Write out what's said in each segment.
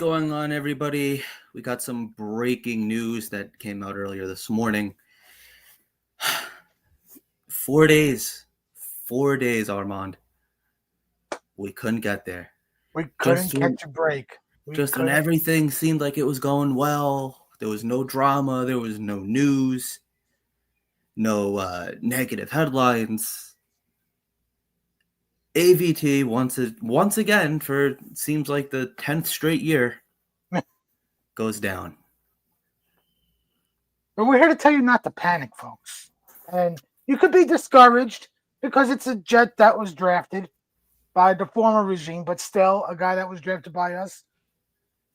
going on, everybody? We got some breaking news that came out earlier this morning. 4 days. 4 days, Armand. We couldn't get there. We couldn't catch a break. When everything seemed like it was going well, there was no drama, there was no news, no negative headlines. AVT once again for seems like the 10th straight year goes down. But we're here to tell you not to panic, folks. And you could be discouraged because it's a Jet that was drafted by the former regime, but still a guy that was drafted by us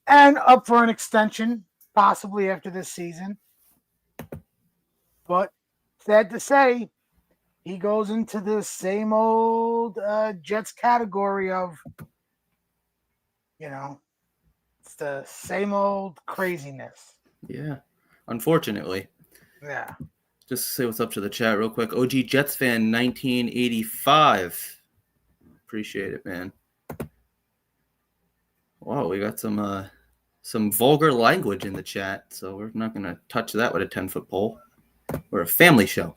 and up for an extension, possibly after this season. But sad to say, he goes into the same old Jets category of, it's the same old craziness. Yeah, unfortunately. Yeah. Just say what's up to the chat real quick. OG Jets fan 1985. Appreciate it, man. Wow, we got some vulgar language in the chat, so we're not going to touch that with a 10-foot pole. We're a family show.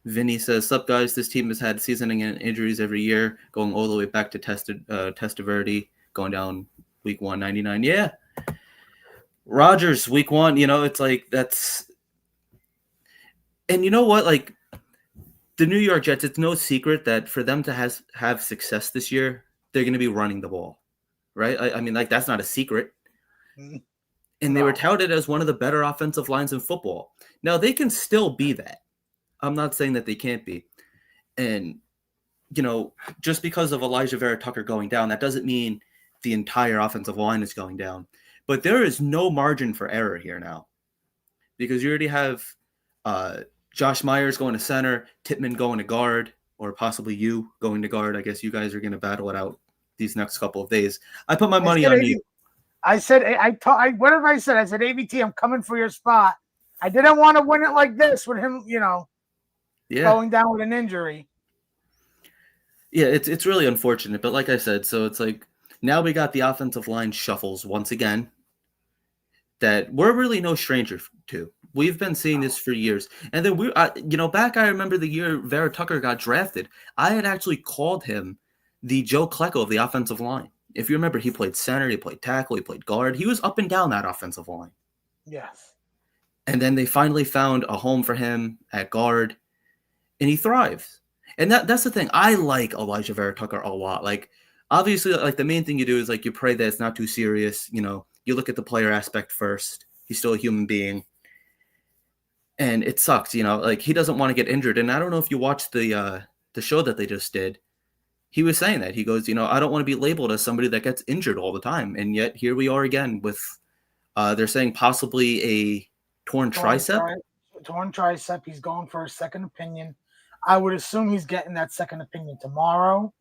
Vinny says, "Sup guys, this team has had seasoning and injuries every year, going all the way back to Testaverde, going down week 199. Yeah. Rodgers, week 1, it's like that's... And you know what? Like, the New York Jets, it's no secret that for them to have success this year, they're going to be running the ball, right? I mean, like, that's not a secret. And they were touted as one of the better offensive lines in football. Now, they can still be that. I'm not saying that they can't be. And, just because of Elijah Vera Tucker going down, that doesn't mean the entire offensive line is going down. But there is no margin for error here now. Because you already have Josh Myers going to center, Tippmann going to guard, or possibly you going to guard. I guess you guys are going to battle it out these next couple of days. I put my money on you. I said, whatever I said, AVT, I'm coming for your spot. I didn't want to win it like this with him, going down with an injury. Yeah, it's really unfortunate. But like I said, so it's like now we got the offensive line shuffles once again that we're really no stranger to. We've been seeing this for years. And then I remember the year Vera Tucker got drafted, I had actually called him the Joe Klecko of the offensive line. If you remember, he played center, he played tackle, he played guard. He was up and down that offensive line. Yes. And then they finally found a home for him at guard, and he thrives. And that's the thing. I like Elijah Vera Tucker a lot. Like, obviously, like, the main thing you do is, like, you pray that it's not too serious. You look at the player aspect first. He's still a human being. And it sucks, like, he doesn't want to get injured. And I don't know if you watched the show that they just did. He was saying that. He goes, I don't want to be labeled as somebody that gets injured all the time. And yet here we are again with, they're saying possibly a torn tricep. Torn tricep. He's going for a second opinion. I would assume he's getting that second opinion tomorrow.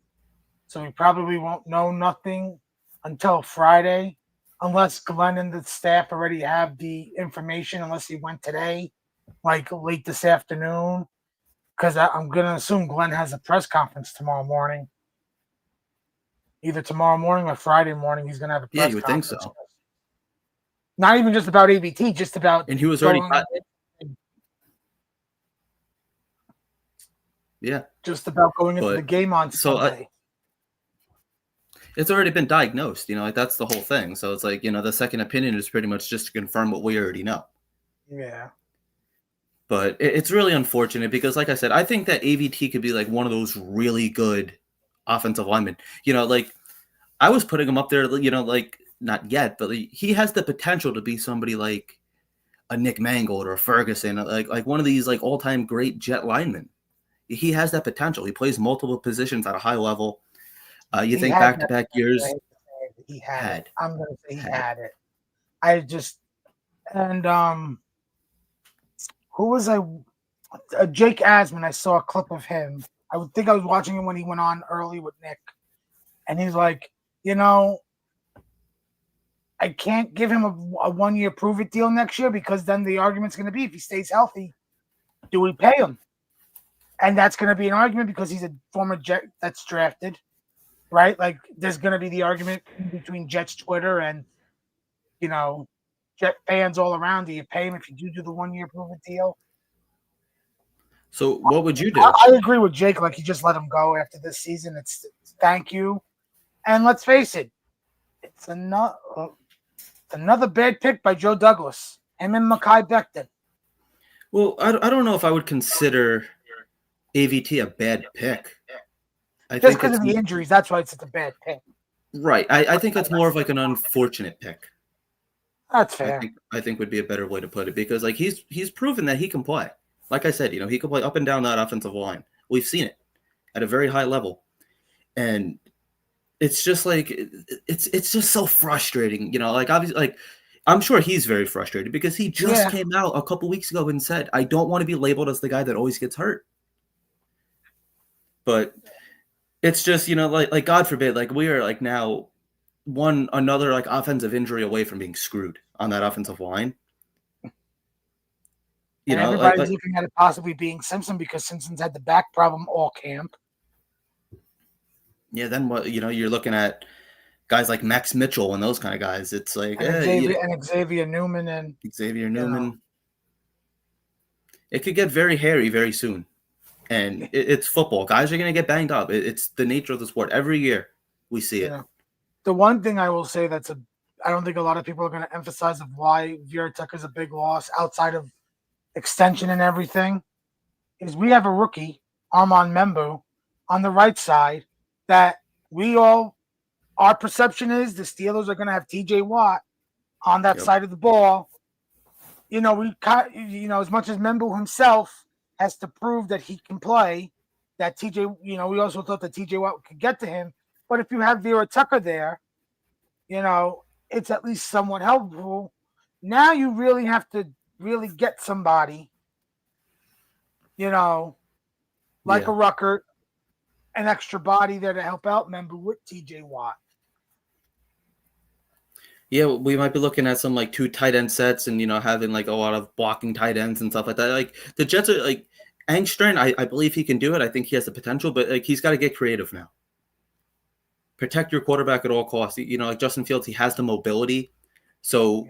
So we probably won't know nothing until Friday, unless Glenn and the staff already have the information, unless he went today, like late this afternoon. Because I'm going to assume Glenn has a press conference tomorrow morning. Either tomorrow morning or Friday morning, he's going to have a press conference. Yeah, you would think so. Not even just about AVT, just about... And he was already... Yeah. Just about going into the game on Sunday. It's already been diagnosed, like, that's the whole thing. So it's like, the second opinion is pretty much just to confirm what we already know. Yeah. But it's really unfortunate because, like I said, I think that AVT could be like one of those really good offensive linemen. Like, I was putting him up there, like, not yet, but he has the potential to be somebody like a Nick Mangold or a Ferguson, like one of these like all-time great Jet linemen. He has that potential. He plays multiple positions at a high level. You think back-to-back years, he had it. I'm going to say he had it. I just and who was Jake Asman? I saw a clip of him. I would think I was watching him when he went on early with Nick, and he's like, I can't give him a 1-year prove-it deal next year because then the argument's going to be if he stays healthy, do we pay him? And that's going to be an argument because he's a former Jet that's drafted. right? Like there's going to be the argument between Jets Twitter and Jet fans all around. Do you pay him if you do the 1 year prove it deal? So what would you do? I agree with Jake. Like you just let him go after this season. It's thank you. And let's face it, it's another bad pick by Joe Douglas. Him and Mekhi Becton. Well, I don't know if I would consider AVT a bad pick. I Just think because it's of the injuries, that's why it's a bad pick. right. I think it's more of like an unfortunate pick. That's fair. I think would be a better way to put it because like he's proven that he can play. Like I said, he can play up and down that offensive line. We've seen it at a very high level, and it's just like it's just so frustrating. Like obviously, like I'm sure he's very frustrated because he just came out a couple weeks ago and said, "I don't want to be labeled as the guy that always gets hurt." But it's just like God forbid, like we are like now another like offensive injury away from being screwed on that offensive line. And everybody's looking at it possibly being Simpson because Simpson's had the back problem all camp. Yeah, then what? You're looking at guys like Max Mitchell and those kind of guys. It's like Xavier Newman and Xavier Newman. It could get very hairy very soon, and it's football. Guys are going to get banged up. It's the nature of the sport. Every year we see it. The one thing I will say I don't think a lot of people are going to emphasize of why Vera Tucker's a big loss outside of extension and everything is we have a rookie, Armand Membu, on the right side that our perception is the Steelers are going to have TJ Watt on that side of the ball. As much as Membu himself has to prove that he can play, that TJ, we also thought that TJ Watt could get to him. But if you have Vera Tucker there, it's at least somewhat helpful. Now you really have to really get somebody, like a Ruckert, an extra body there to help out Membu with TJ Watt. Yeah, we might be looking at some like 2 tight end sets and having like a lot of blocking tight ends and stuff like that. Like the Jets are like Angstrom, I believe he can do it. I think he has the potential, but like he's got to get creative now. Protect your quarterback at all costs. Like Justin Fields, he has the mobility. So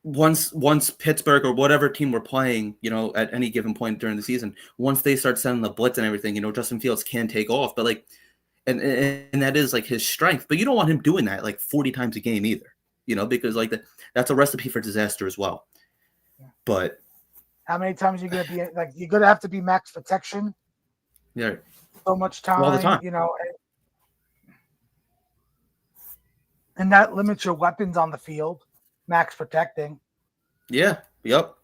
once Pittsburgh or whatever team we're playing, at any given point during the season, once they start sending the blitz and everything, Justin Fields can take off. But like, and that is like his strength. But you don't want him doing that like 40 times a game either, because like that's a recipe for disaster as well. Yeah. But how many times are you gonna be like you're gonna have to be max protection? Yeah. So much time, all the time. And that limits your weapons on the field, max protecting. Yeah. Yep.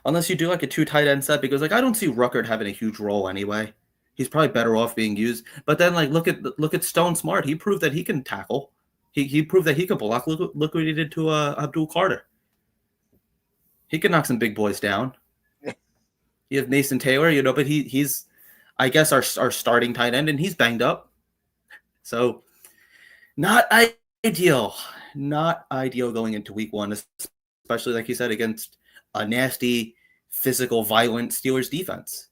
Unless you do like a 2 tight end set, because like I don't see Ruckert having a huge role anyway. He's probably better off being used. But then like look at Stone Smart. He proved that he can tackle. He proved that he can block. Look what he did to Abdul Carter. He can knock some big boys down. You have Mason Taylor, but he's I guess our starting tight end, and he's banged up. So not ideal going into week 1, especially like you said against a nasty, physical, violent Steelers defense.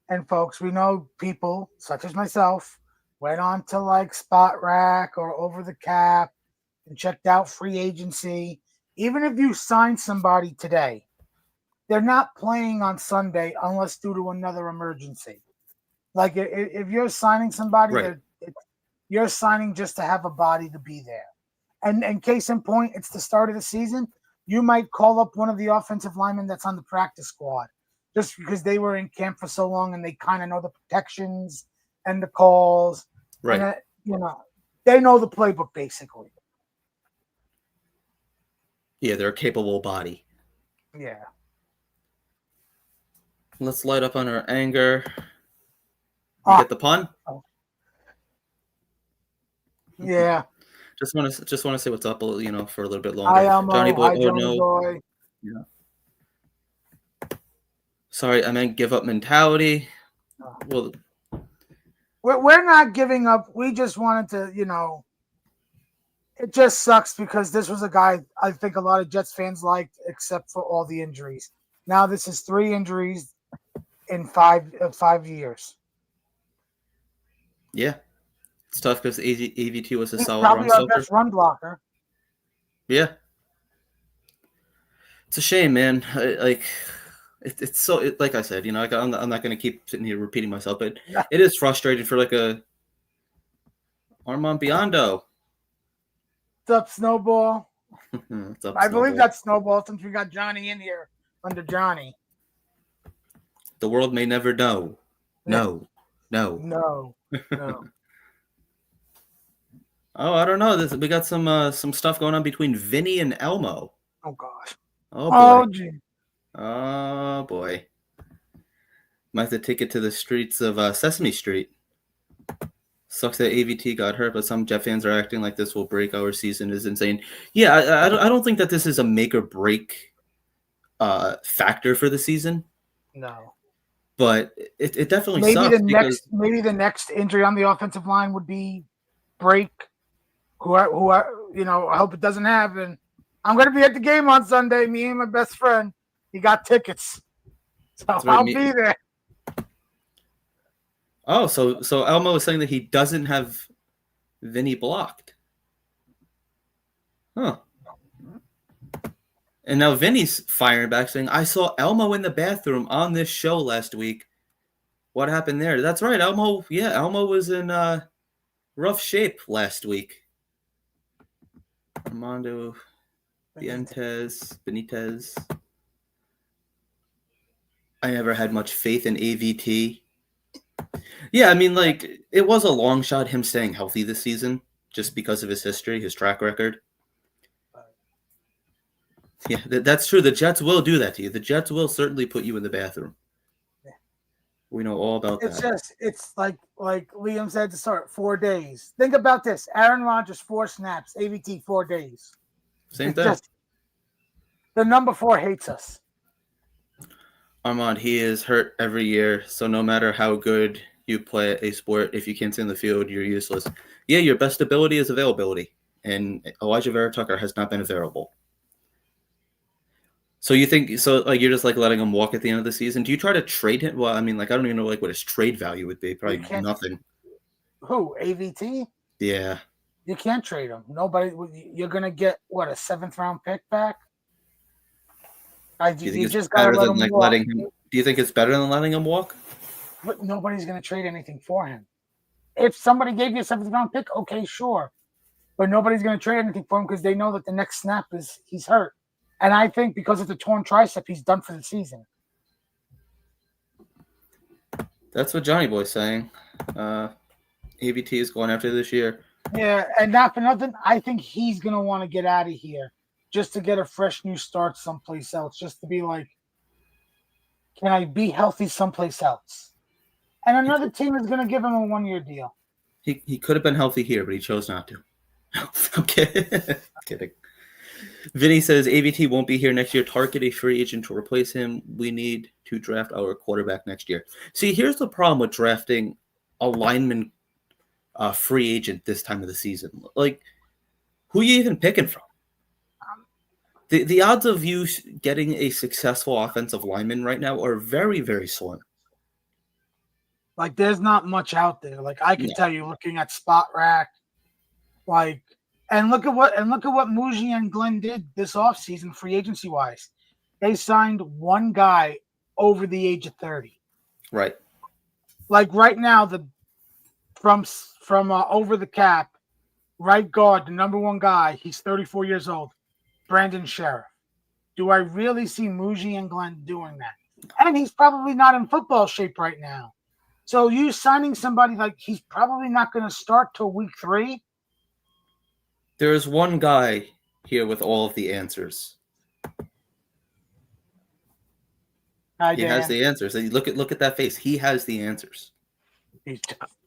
And folks, we know people such as myself went on to like Spot Rack or Over the Cap and checked out free agency. Even if you sign somebody today, they're not playing on Sunday unless due to another emergency. Like if you're signing somebody, right. You're signing just to have a body to be there. And case in point, it's the start of the season. You might call up one of the offensive linemen that's on the practice squad just because they were in camp for so long and they kind of know the protections and the calls. Right. And, they know the playbook basically. Yeah, they're a capable body. Yeah. Let's light up on our anger. Get the pun? Oh. Yeah. Just want to say what's up, for a little bit longer. Hi, Elmo. Johnny Boy. Hi, Johnny Boy. Yeah. Sorry, I meant give up mentality. Well, we're not giving up. We just wanted to, it just sucks because this was a guy I think a lot of Jets fans liked, except for all the injuries. Now this is 3 injuries in 5 years. Yeah, It's tough because AVT was a He's solid probably run our stopper. best run blocker. Yeah. It's a shame, man. It's so like I said, like I'm not going to keep sitting here repeating myself, but it is frustrating for like a Armand Biondo. What's up, Snowball? What's up, I believe Snowball? that's Snowball since we got Johnny in here under Johnny. The world may never know. No. No. Oh, I don't know. We got some stuff going on between Vinny and Elmo. Oh gosh. Oh boy. Oh gee. Oh boy. Might have to take it to the streets of Sesame Street. Sucks that AVT got hurt, but some Jet fans are acting like this will break our season. Is insane. Yeah, I don't think that this is a make or break factor for the season. No. But it definitely Maybe sucks maybe the next injury on the offensive line would be break. Who I hope it doesn't happen. I'm gonna be at the game on Sunday. Me and my best friend. He got tickets, so I'll be there. Oh, so Elmo is saying that he doesn't have Vinny blocked. Huh. And now Vinny's firing back saying, I saw Elmo in the bathroom on this show last week. What happened there? That's right, Elmo. Yeah, Elmo was in rough shape last week. Armando Benitez. I never had much faith in AVT. Yeah, I mean, like, it was a long shot him staying healthy this season just because of his history, his track record. Yeah, that's true. The Jets will do that to you. The Jets will certainly put you in the bathroom. We know all about that. It's like Liam said to start, 4 days. Think about this. Aaron Rodgers, 4 snaps. AVT, 4 days. Same thing. The number 4 hates us. Armand, he is hurt every year. So no matter how good you play a sport, if you can't stay in the field, you're useless. Yeah, your best ability is availability. And Elijah Vera Tucker has not been available. So you think you're just like letting him walk at the end of the season? Do you try to trade him? Well, I mean, like I don't even know like what his trade value would be. Probably nothing. Who? AVT? Yeah. You can't trade him. Nobody. You're gonna get what, a 7th round pick back? You just gotta let him walk. Do you think it's better than letting him walk? But nobody's gonna trade anything for him. If somebody gave you a 7th round pick, okay, sure. But nobody's gonna trade anything for him because they know that the next snap he's hurt. And I think because of the torn tricep, he's done for the season. That's what Johnny Boy's saying. AVT is going after this year. Yeah, and not for nothing, I think he's going to want to get out of here just to get a fresh new start someplace else, just to be like, can I be healthy someplace else? And another team is going to give him a 1-year deal. He could have been healthy here, but he chose not to. I'm kidding. Vinny says AVT won't be here next year. Target a free agent to replace him. We need to draft our quarterback next year. See, here's the problem with drafting a lineman free agent this time of the season. Like, who are you even picking from? The odds of you getting a successful offensive lineman right now are very, very slim. Like, there's not much out there. Like, I can tell you, looking at Spot Rack, like. And look at what Muji and Glenn did this offseason, free agency wise. They signed one guy over the age of 30. Right. Like right now, from over the cap, right guard, the number 1 guy, he's 34 years old, Brandon Sheriff. Do I really see Muji and Glenn doing that? And he's probably not in football shape right now. So you signing somebody like he's probably not going to start till week 3. There is one guy here with all of the answers. He has the answers. Look at that face. He has the answers.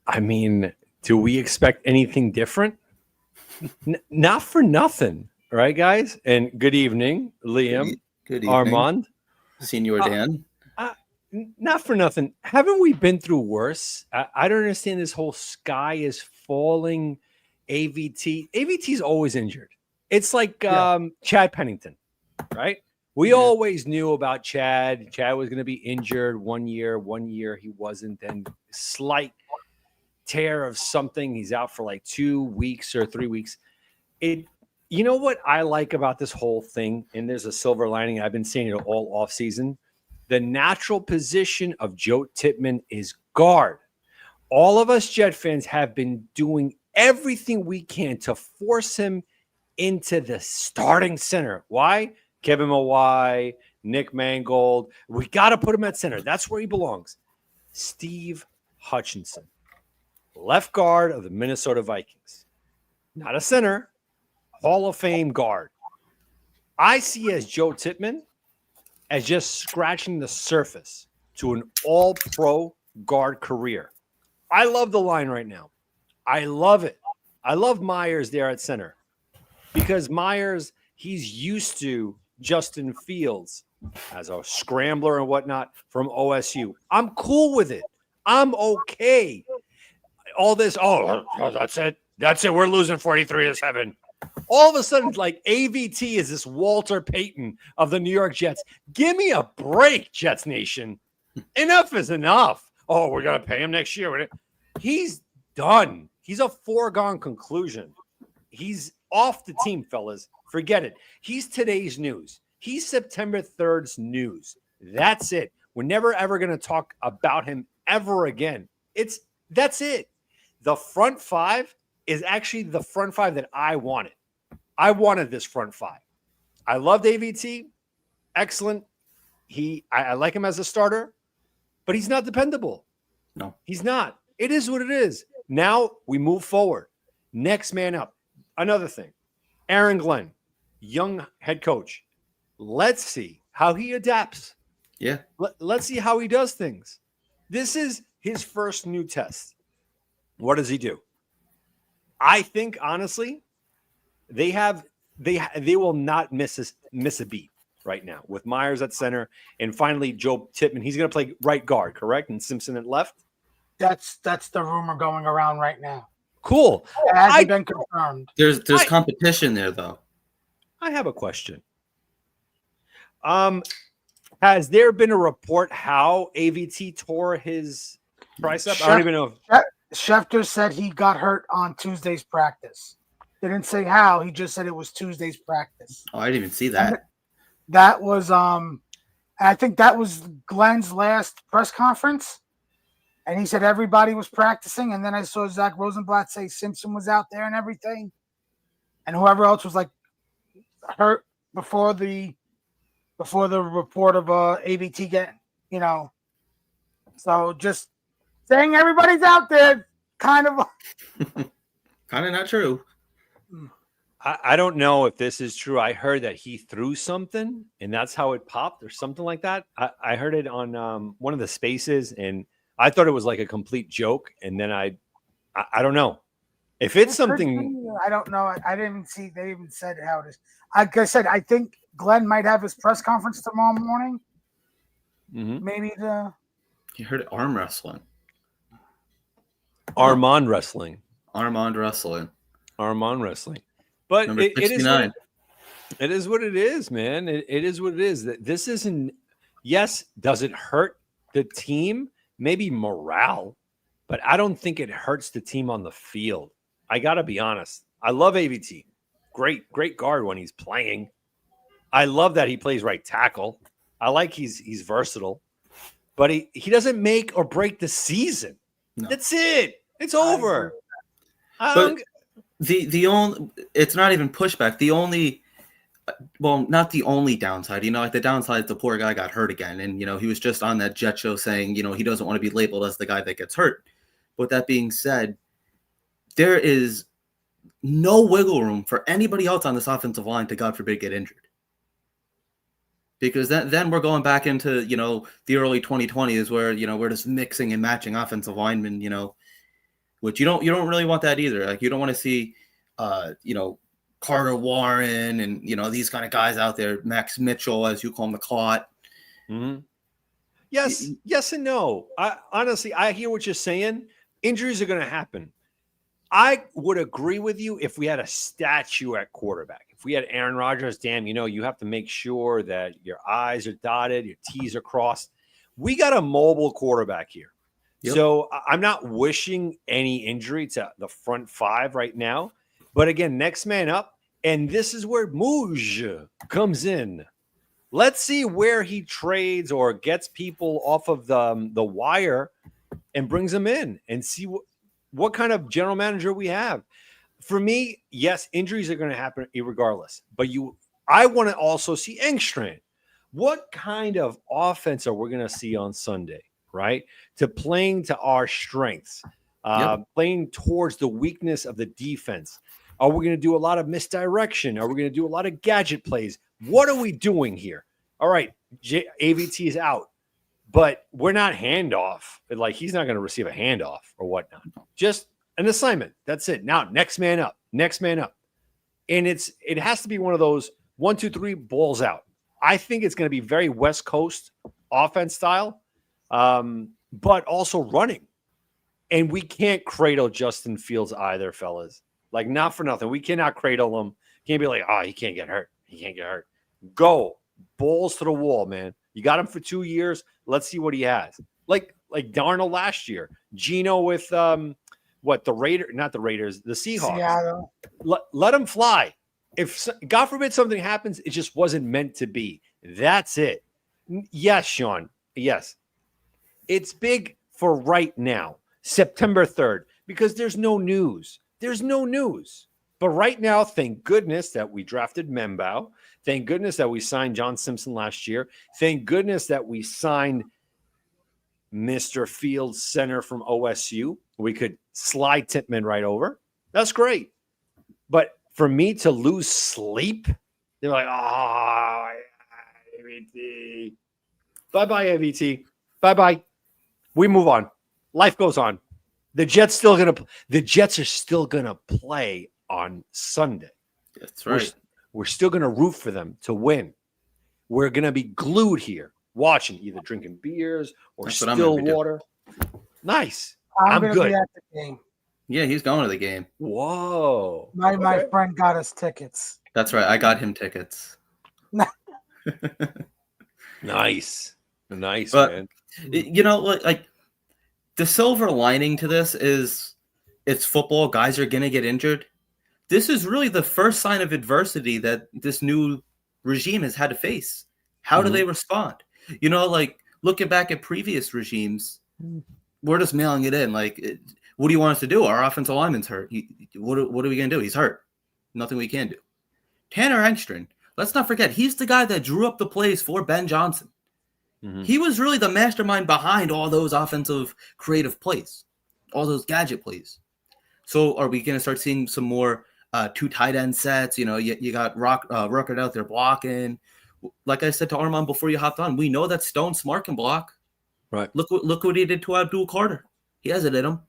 I mean, do we expect anything different? Not for nothing, right, guys? And good evening, Liam. Good evening, Armand, Senior Dan. Not for nothing. Haven't we been through worse? I don't understand this whole sky is falling. AVT's always injured. It's like Chad Pennington, right? We always knew about Chad. Chad was going to be injured 1 year. 1 year he wasn't. Then slight tear of something. He's out for like 2 weeks or 3 weeks. You know what I like about this whole thing, and there's a silver lining. I've been saying it all off season. The natural position of Joe Tippmann is guard. All of us Jet fans have been doing everything we can to force him into the starting center. Why? Kevin Mawai, Nick Mangold. We got to put him at center. That's where he belongs. Steve Hutchinson, left guard of the Minnesota Vikings. Not a center, Hall of Fame guard. I see as Joe Tippmann as just scratching the surface to an all-pro guard career. I love the line right now. I love it. I love Myers there at center because Myers, he's used to Justin Fields as a scrambler and whatnot from OSU. I'm cool with it. I'm okay. All this, that's it. That's it. We're losing 43-7. All of a sudden, like AVT is this Walter Payton of the New York Jets. Give me a break, Jets Nation. Enough is enough. Oh, we're going to pay him next year. He's done. He's a foregone conclusion. He's off the team, fellas. Forget it. He's today's news. He's September 3rd's news. That's it. We're never, ever going to talk about him ever again. That's it. The front five is actually the front five that I wanted. I wanted this front five. I loved AVT. Excellent. I like him as a starter, but he's not dependable. No, he's not. It is what it is. Now we move forward. Next man up. Another thing. Aaron Glenn, young head coach. Let's see how he adapts. Yeah. Let's see how he does things. This is his first new test. What does he do? I think, honestly, they will not miss a beat right now with Myers at center and finally Joe Tippmann. He's going to play right guard, correct? And Simpson at left? That's the rumor going around right now. Cool. It hasn't been confirmed. There's competition there, though. I have a question. Has there been a report how AVT tore his tricep? I don't even know. Schefter said he got hurt on Tuesday's practice. They didn't say how. He just said it was Tuesday's practice. Oh, I didn't even see that. And that was I think that was Glenn's last press conference. And he said everybody was practicing. And then I saw Zach Rosenblatt say Simpson was out there and everything. And whoever else was like hurt before the report of AVT getting, So just saying everybody's out there, kind of not true. I don't know if this is true. I heard that he threw something and that's how it popped or something like that. I heard it on one of the spaces and I thought it was like a complete joke. And then I don't know if it's something. I don't know. I didn't see. They even said how it is. Like I said, I think Glenn might have his press conference tomorrow morning. Mm-hmm. Maybe You heard arm wrestling. Armand wrestling. But it is what it is, man. It is what it is. This isn't. Yes, does it hurt the team? Maybe morale, but I don't think it hurts the team on the field. I got to be honest. I love AVT. Great guard when he's playing. I love that he plays right tackle. I like he's versatile, but he doesn't make or break the season. No. That's it. It's over. But the only, it's not even pushback. The only, well, not the only downside, like the downside, the poor guy got hurt again. And, he was just on that Jet show saying, he doesn't want to be labeled as the guy that gets hurt. But that being said, there is no wiggle room for anybody else on this offensive line to, God forbid, get injured. Because then we're going back into, the early 2020s where, we're just mixing and matching offensive linemen, which you don't really want that either. Like, you don't want to see, Carter Warren and, these kind of guys out there, Max Mitchell, as you call him, the clot. Mm-hmm. Yes and no. Honestly, I hear what you're saying. Injuries are going to happen. I would agree with you if we had a statue at quarterback. If we had Aaron Rodgers, you have to make sure that your I's are dotted, your T's are crossed. We got a mobile quarterback here. Yep. So I'm not wishing any injury to the front five right now. But again, next man up. And this is where Mouge comes in. Let's see where he trades or gets people off of the wire and brings them in and see what kind of general manager we have. For me, yes, injuries are going to happen regardless. But I want to also see Engstrand. What kind of offense are we going to see on Sunday, right? To playing to our strengths, playing towards the weakness of the defense. Are we going to do a lot of misdirection? Are we going to do a lot of gadget plays? What are we doing here? All right, AVT is out, but we're not handoff. Like, he's not going to receive a handoff or whatnot. Just an assignment. That's it. Now, next man up. And it has to be one of those 1, 2, 3 balls out. I think it's going to be very West Coast offense style, but also running. And we can't cradle Justin Fields either, fellas. Like, not for nothing. We cannot cradle him. Can't be like, oh, he can't get hurt. Go. Balls to the wall, man. You got him for 2 years. Let's see what he has. Like Darnold last year. Geno with the Seahawks. Seattle. Let him fly. If God forbid something happens, it just wasn't meant to be. That's it. Yes, Sean. Yes. It's big for right now, September 3rd, because there's no news. But right now, thank goodness that we drafted Membao. Thank goodness that we signed John Simpson last year. Thank goodness that we signed Mr. Fields center from OSU. We could slide Tippmann right over. That's great. But for me to lose sleep, they're like, oh, AVT. Bye-bye, AVT. Bye-bye. We move on. Life goes on. The Jets are still gonna play on Sunday. That's right. We're still gonna root for them to win. We're gonna be glued here, watching, either drinking beers or still water. Nice. I'm good. gonna be at the game. Yeah, he's going to the game. Whoa. My friend got us tickets. That's right. I got him tickets. Nice, but, man. You know, like the silver lining to this is it's football. Guys are going to get injured. This is really the first sign of adversity that this new regime has had to face. How do they respond? You know, like looking back at previous regimes, we're just mailing it in. Like, what do you want us to do? Our offensive lineman's hurt. What are we going to do? He's hurt. Nothing we can do. Tanner Engstrand, let's not forget, he's the guy that drew up the plays for Ben Johnson. He was really the mastermind behind all those offensive creative plays, all those gadget plays. So are we going to start seeing some more 2 tight end sets? You know, you got Ruckert out there blocking. Like I said to Armand before you hopped on, we know that Stone Smart can block. Right. Look what he did to Abdul Carter. He has it in him.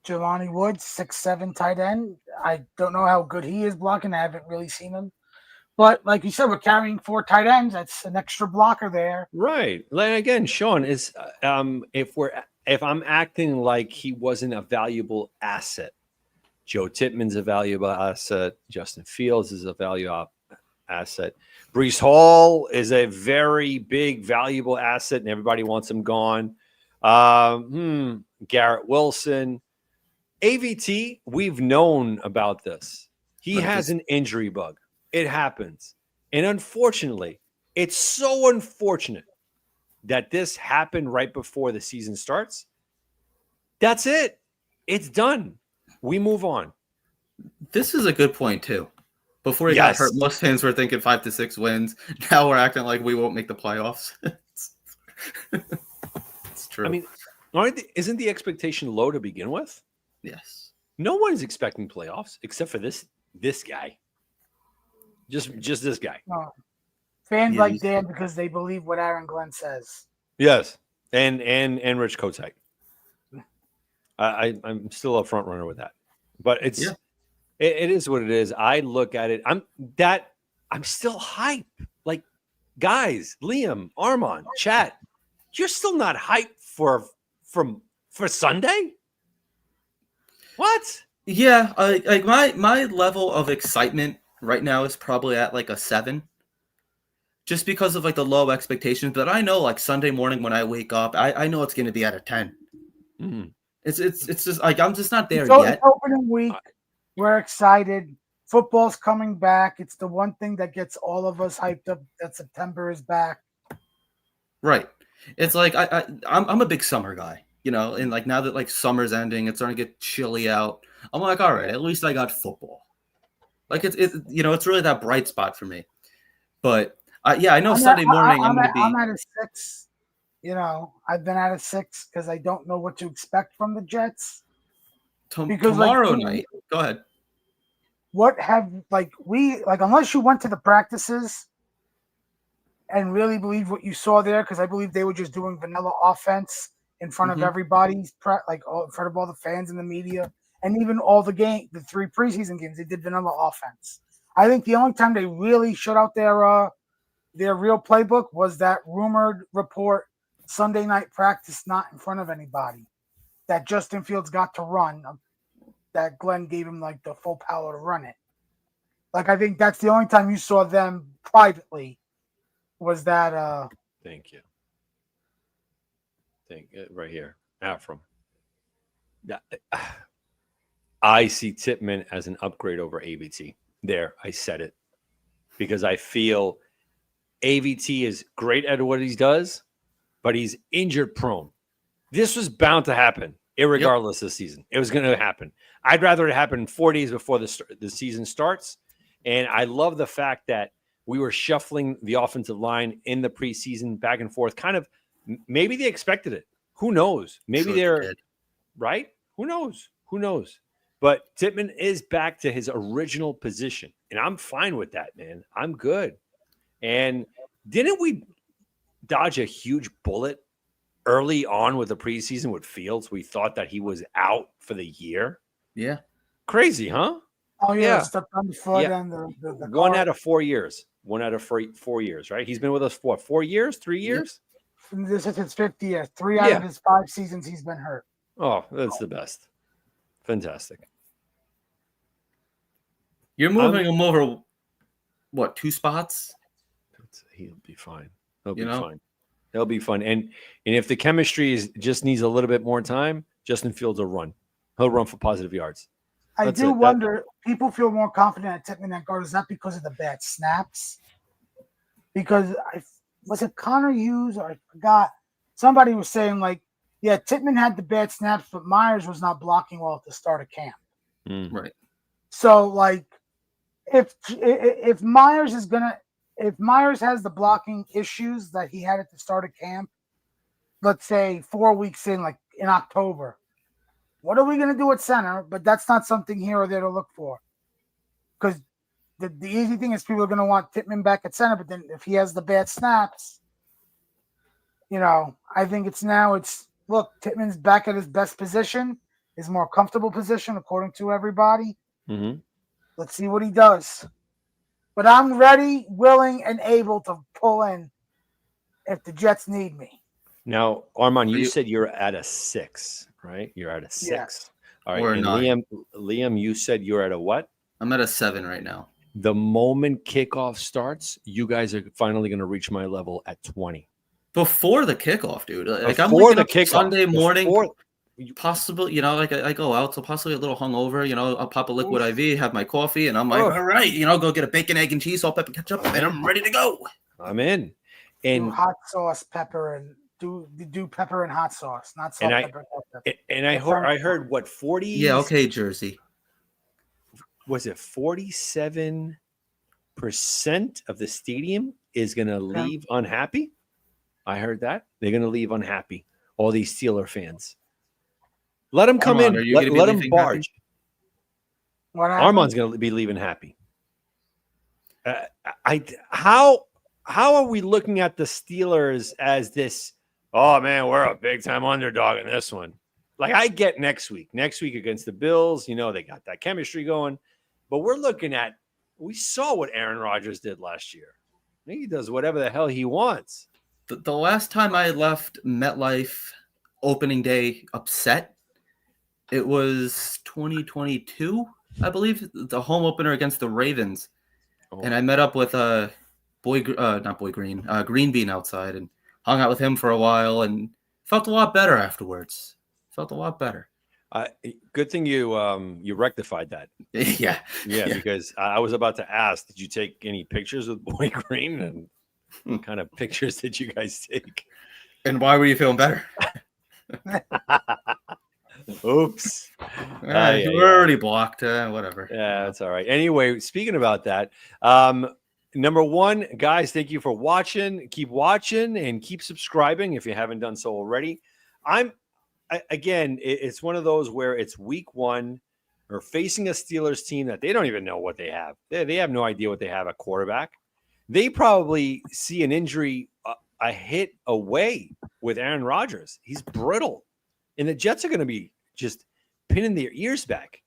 Jelani Woods, 6'7" tight end. I don't know how good he is blocking. I haven't really seen him. But like you said, we're carrying 4 tight ends. That's an extra blocker there. Right. And again, Sean, is if I'm acting like he wasn't a valuable asset, Joe Tippmann's a valuable asset. Justin Fields is a valuable asset. Breece Hall is a very big, valuable asset, and everybody wants him gone. Garrett Wilson. AVT, we've known about this. He has an injury bug. It happens. And unfortunately, it's so unfortunate that this happened right before the season starts. That's it. It's done. We move on. This is a good point, too. Before he got hurt, most fans were thinking 5 to 6 wins. Now we're acting like we won't make the playoffs. It's true. I mean, isn't the expectation low to begin with? Yes. No one is expecting playoffs except for this guy. Just this guy. No. Fans like Dan because they believe what Aaron Glenn says. Yes, and Rich Kotite. I'm still a front runner with that, but it is what it is. I look at it. I'm still hype. Like, guys, Liam, Armand, chat. You're still not hyped for Sunday? What? Yeah, like my level of excitement right now is probably at like a 7, just because of like the low expectations. But I know like Sunday morning when I wake up, I know it's going to be at a 10. Mhm. It's just like I'm just not there It's yet. opening week. We're excited. Football's coming back. It's the one thing that gets all of us hyped up that September is back. Right. It's like I'm a big summer guy, you know, and like now that like summer's ending, it's starting to get chilly out. I'm like, all right, at least I got football. Like it's it's really that bright spot for me. But yeah, I know Sunday morning I'm going to be. I'm at a 6. You know, I've been at a 6 because I don't know what to expect from the Jets. Because tomorrow night. Go ahead. What have unless you went to the practices and really believe what you saw there, because I believe they were just doing vanilla offense in front of everybody's in front of all the fans and the media, and even all the 3 preseason games, they did vanilla offense. I think the only time they really shut out their real playbook was that rumored report Sunday night practice not in front of anybody that Justin Fields got to run, that Glenn gave him like the full power to run it. Like, I think that's the only time you saw them privately was that. Thank you. Right here, Afram. I see Tippmann as an upgrade over AVT. There, I said it. Because I feel AVT is great at what he does, but he's injured prone. This was bound to happen, irregardless this season. It was going to happen. I'd rather it happen 4 days before the season starts. And I love the fact that we were shuffling the offensive line in the preseason back and forth. Kind of, maybe they expected it. Who knows? Maybe they're right. Who knows? But Tippmann is back to his original position. And I'm fine with that, man. I'm good. And didn't we dodge a huge bullet early on with the preseason with Fields? We thought that he was out for the year. Yeah. Crazy, huh? Oh, yeah. Stepped on the foot and the 1 out of 4 years. 1 out of 4 years, right? He's been with us for 4 years, 3 years? This is his 5th year. 3 out of his 5 seasons he's been hurt. Oh, that's the best. Fantastic. You're moving him over, what, 2 spots? He'll be fine. He'll be fine. He'll be fun. And if the chemistry just needs a little bit more time, Justin Fields will run. He'll run for positive yards. I do wonder, people feel more confident at Tippmann at guard. Is that because of the bad snaps? Because was it Connor Hughes or I forgot? Somebody was saying Tippmann had the bad snaps, but Myers was not blocking well at the start of camp. Right. So if Myers has the blocking issues that he had at the start of camp, let's say 4 weeks in, like in October, what are we going to do at center? But that's not something here or there to look for. Because the easy thing is people are going to want Tippmann back at center, but then if he has the bad snaps, I think look, Tippmann's back at his best position, his more comfortable position, according to everybody. Mm-hmm. Let's see what he does. But I'm ready, willing, and able to pull in if the Jets need me. Now, Armand, you said you're at a 6, right? You're at a 6. Yes. All right. Or And 9. Liam, you said you're at a what? I'm at a 7 right now. The moment kickoff starts, you guys are finally going to reach my level at 20. Before the kickoff, dude. Like Before I'm waking the up kickoff. Sunday morning. Possibly, I go out, so possibly a little hungover. I'll pop a liquid IV, have my coffee, and I'm like, all right, go get a bacon, egg, and cheese, salt, pepper, ketchup, and I'm ready to go. I'm in. And do hot sauce, pepper, and do pepper and hot sauce, not salt, pepper. And I heard what 40? Yeah, okay, Jersey. Was it 47% of the stadium is going to leave unhappy? I heard that they're going to leave unhappy. All these Steeler fans. Let them come in. Let them barge. Armand's going to be leaving happy. How are we looking at the Steelers as this? Oh man, we're a big time underdog in this one. Like I get next week against the Bills. They got that chemistry going, but we're looking at. We saw what Aaron Rodgers did last year. He does whatever the hell he wants. The last time I left MetLife opening day upset, it was 2022, I believe, the home opener against the Ravens. Oh. And I met up with Green Bean outside and hung out with him for a while and felt a lot better afterwards. Felt a lot better. Good thing you rectified that. Yeah. Because I was about to ask, did you take any pictures with Boy Green, and what kind of pictures did you guys take? And why were you feeling better? Oops. You were already blocked. Whatever. Yeah, that's all right. Anyway, speaking about that, number one, guys, thank you for watching. Keep watching and keep subscribing if you haven't done so already. It's one of those where it's week one. We're facing a Steelers team that they don't even know what they have. They have no idea what they have at quarterback. They probably see an injury a hit away with Aaron Rodgers. He's brittle. And the Jets are going to be just pinning their ears back.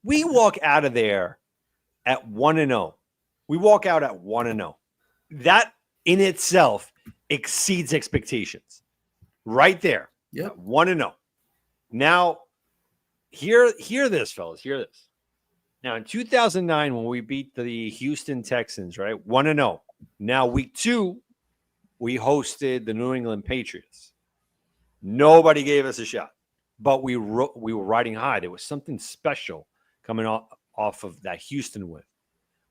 We walk out of there at 1-0. We walk out at 1-0. That in itself exceeds expectations. Right there. Yep. 1-0. Now, hear this, fellas. Hear this. Now, in 2009, when we beat the Houston Texans, right? 1-0. Now, week 2, we hosted the New England Patriots. Nobody gave us a shot, but we were riding high. There was something special coming off of that Houston win.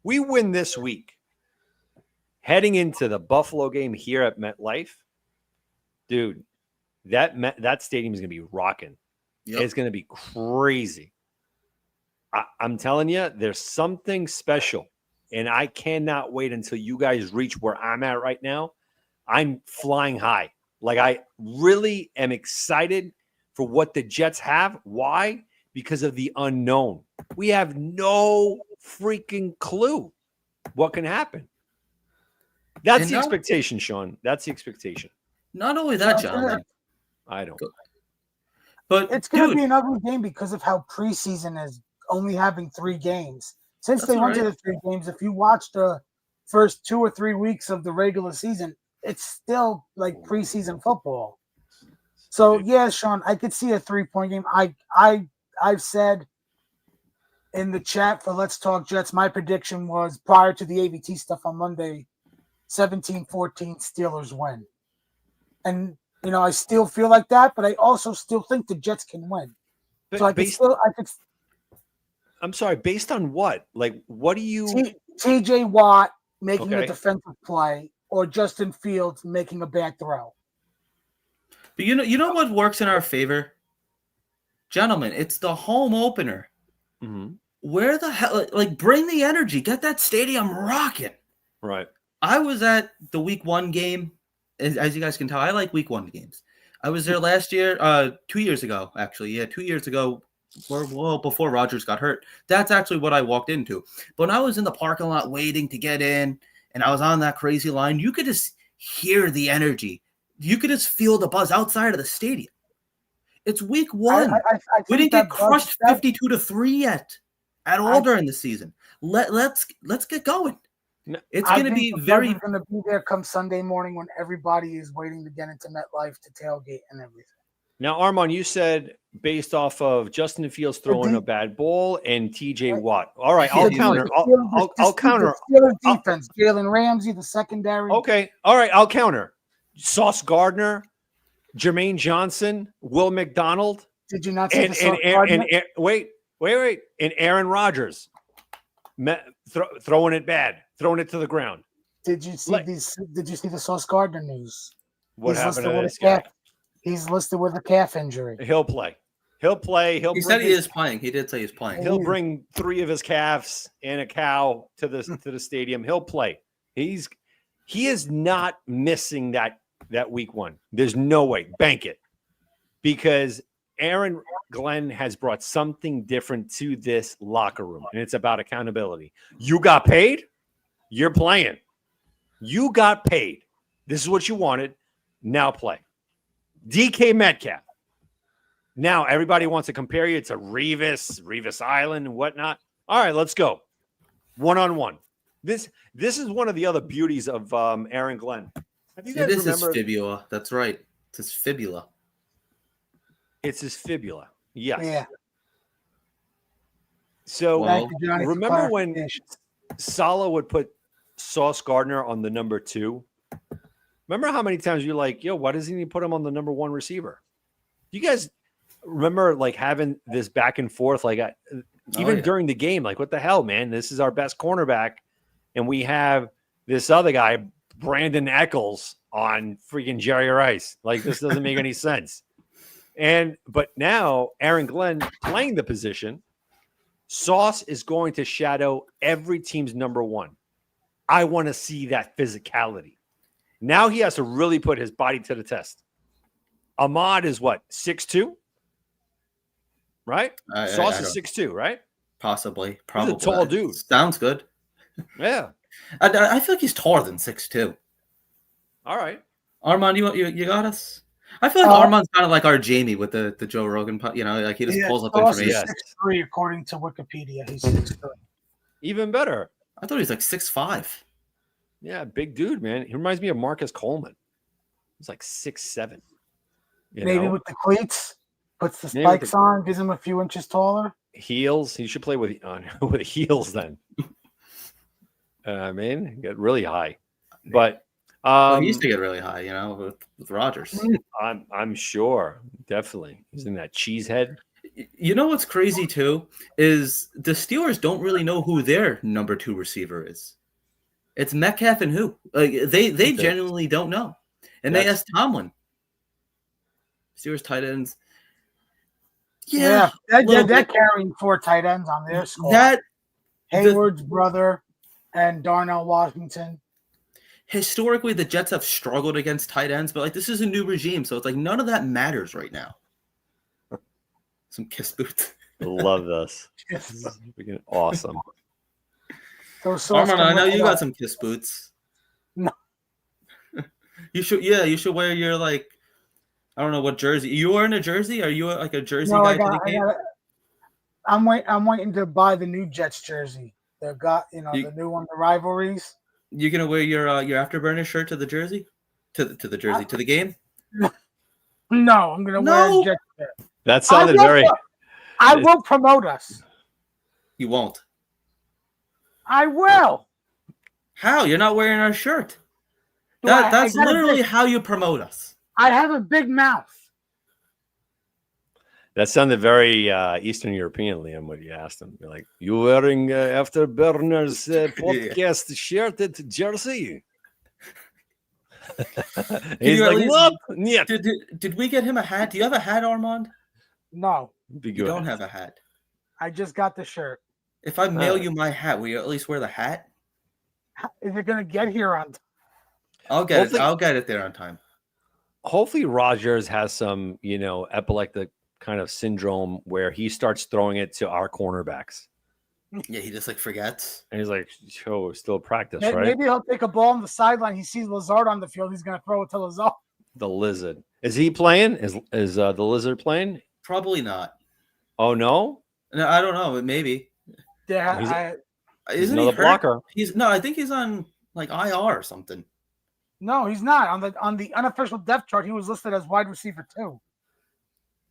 We win this week. Heading into the Buffalo game here at MetLife, dude, that stadium is going to be rocking. Yep. It's going to be crazy. I'm telling you, there's something special, and I cannot wait until you guys reach where I'm at right now. I'm flying high. Like, I really am excited for what the Jets have. Why? Because of the unknown. We have no freaking clue what can happen. That's the expectation, Sean. That's the expectation. Not only that, John. I don't. But it's going to be an ugly game because of how preseason is only having 3 games. Since they went to the 3 games, if you watch the first 2 or 3 weeks of the regular season, it's still like preseason football. So yeah, Sean, I could see a 3-point game. I've said in the chat for Let's Talk Jets, my prediction was prior to the AVT stuff on Monday, 17-14 Steelers win. And I still feel like that, but I also still think the Jets can win. But so I'm sorry, based on what? Like, what do you TJ Watt making a defensive play or Justin Fields making a bad throw? But you know what works in our favor? Gentlemen, it's the home opener. Mm-hmm. Where the hell, bring the energy, get that stadium rocking. Right. I was at the week 1 game. As you guys can tell, I like week 1 games. I was there last year, 2 years ago, actually. Yeah, 2 years ago, before Rodgers got hurt. That's actually what I walked into. But when I was in the parking lot waiting to get in, and I was on that crazy line, you could just hear the energy. You could just feel the buzz outside of the stadium. It's week 1. We didn't get crushed 52-3 yet at all during the season. Let's get going. It's going to be very going to be there come Sunday morning when everybody is waiting to get into MetLife to tailgate and everything. Now, Armand, you said based off of Justin Fields throwing a bad ball and TJ Watt. All right, I'll counter. I'll counter. Steelers defense, Jalen Ramsey, the secondary. Okay, all right, I'll counter. Sauce Gardner, Jermaine Johnson, Will McDonald. Did you not see Sauce Gardner? Wait, and Aaron Rodgers throwing it bad, throwing it to the ground. Did you see Did you see the Sauce Gardner news? What happened to this guy? He's listed with a calf injury. He'll play. He said he is playing. He did say he's playing. He'll bring 3 of his calves and a cow to the stadium. He'll play. He is not missing that week 1. There's no way. Bank it. Because Aaron Glenn has brought something different to this locker room, and it's about accountability. You got paid, you're playing. You got paid. This is what you wanted. Now play. DK Metcalf. Now everybody wants to compare you to Revis Island and whatnot. All right, let's go. 1-on-1. This is one of the other beauties of Aaron Glenn. Have you guys remember? His fibula. That's right. It's his fibula. It's his fibula. Yes. Yeah. So remember when Saleh would put Sauce Gardner on the number 2? Remember how many times you're like, yo, why doesn't he put him on the number 1 receiver? You guys, remember like having this back and forth, like even during the game, like what the hell, man? This is our best cornerback, and we have this other guy, Brandon Eccles, on freaking Jerry Rice. Like this doesn't make any sense. But now Aaron Glenn playing the position, Sauce is going to shadow every team's number one. I want to see that physicality. Now he has to really put his body to the test. Ahmad is what, 6'2"? Right? Sauce is 6'2", right? Possibly. Probably. He's a tall dude. Sounds good. Yeah. I feel like he's taller than 6'2". All right. Armand, you got us? I feel like Armand's kind of like our Jamie with the Joe Rogan, like he just pulls up information. 6'3" according to Wikipedia. He's 6'3". Even better. I thought he was like 6'5". Yeah, big dude, man. He reminds me of Marcus Coleman. He's like 6'7". Maybe with the cleats, puts the spikes on, gives him a few inches taller. Heels. He should play with heels then. I mean, get really high. But he used to get really high, with Rodgers. I'm sure, definitely. He's in that cheese head. You know what's crazy too is the Steelers don't really know who their number 2 receiver is. It's Metcalf and who? They genuinely don't know, and they asked Tomlin. Steelers tight ends. Yeah, they're carrying 4 tight ends on their squad. Hayward's brother and Darnell Washington. Historically, the Jets have struggled against tight ends, but like this is a new regime, so it's like none of that matters right now. Some kiss boots. Love this. This is freaking awesome. Armand, I know you got some kiss boots. No. You should wear your like, I don't know what jersey. You wearing a jersey? Are you like a jersey guy to the game? I'm waiting to buy the new Jets jersey. They've got the new one, the rivalries. You gonna wear your Afterburner shirt to the jersey? To the game? No, I'm gonna wear a Jets shirt. That sounded I will promote us. You won't. I will. How? You're not wearing our shirt. That's literally how you promote us. I have a big mouth. That sounded very Eastern European, Liam, when you asked him. You're like, you wearing Afterburner's podcast shirt at Jersey? He's like, look. Yeah. Did we get him a hat? Do you have a hat, Armand? No. You don't have a hat. I just got the shirt. If I mail you my hat, will you at least wear the hat? Is it going to get here on time? I'll get it. I'll get it there on time. Hopefully Rodgers has some, epileptic kind of syndrome where he starts throwing it to our cornerbacks. Yeah, he just like forgets. And he's like, "Oh, still practice, right?" Maybe he'll take a ball on the sideline. He sees Lazard on the field. He's going to throw it to Lazard. The Lizard. Is he playing? Is the Lizard playing? Probably not. Oh, no? No, I don't know. Maybe. Yeah, he's another blocker. I think he's on like IR or something. No, he's not. On the unofficial depth chart, he was listed as wide receiver 2.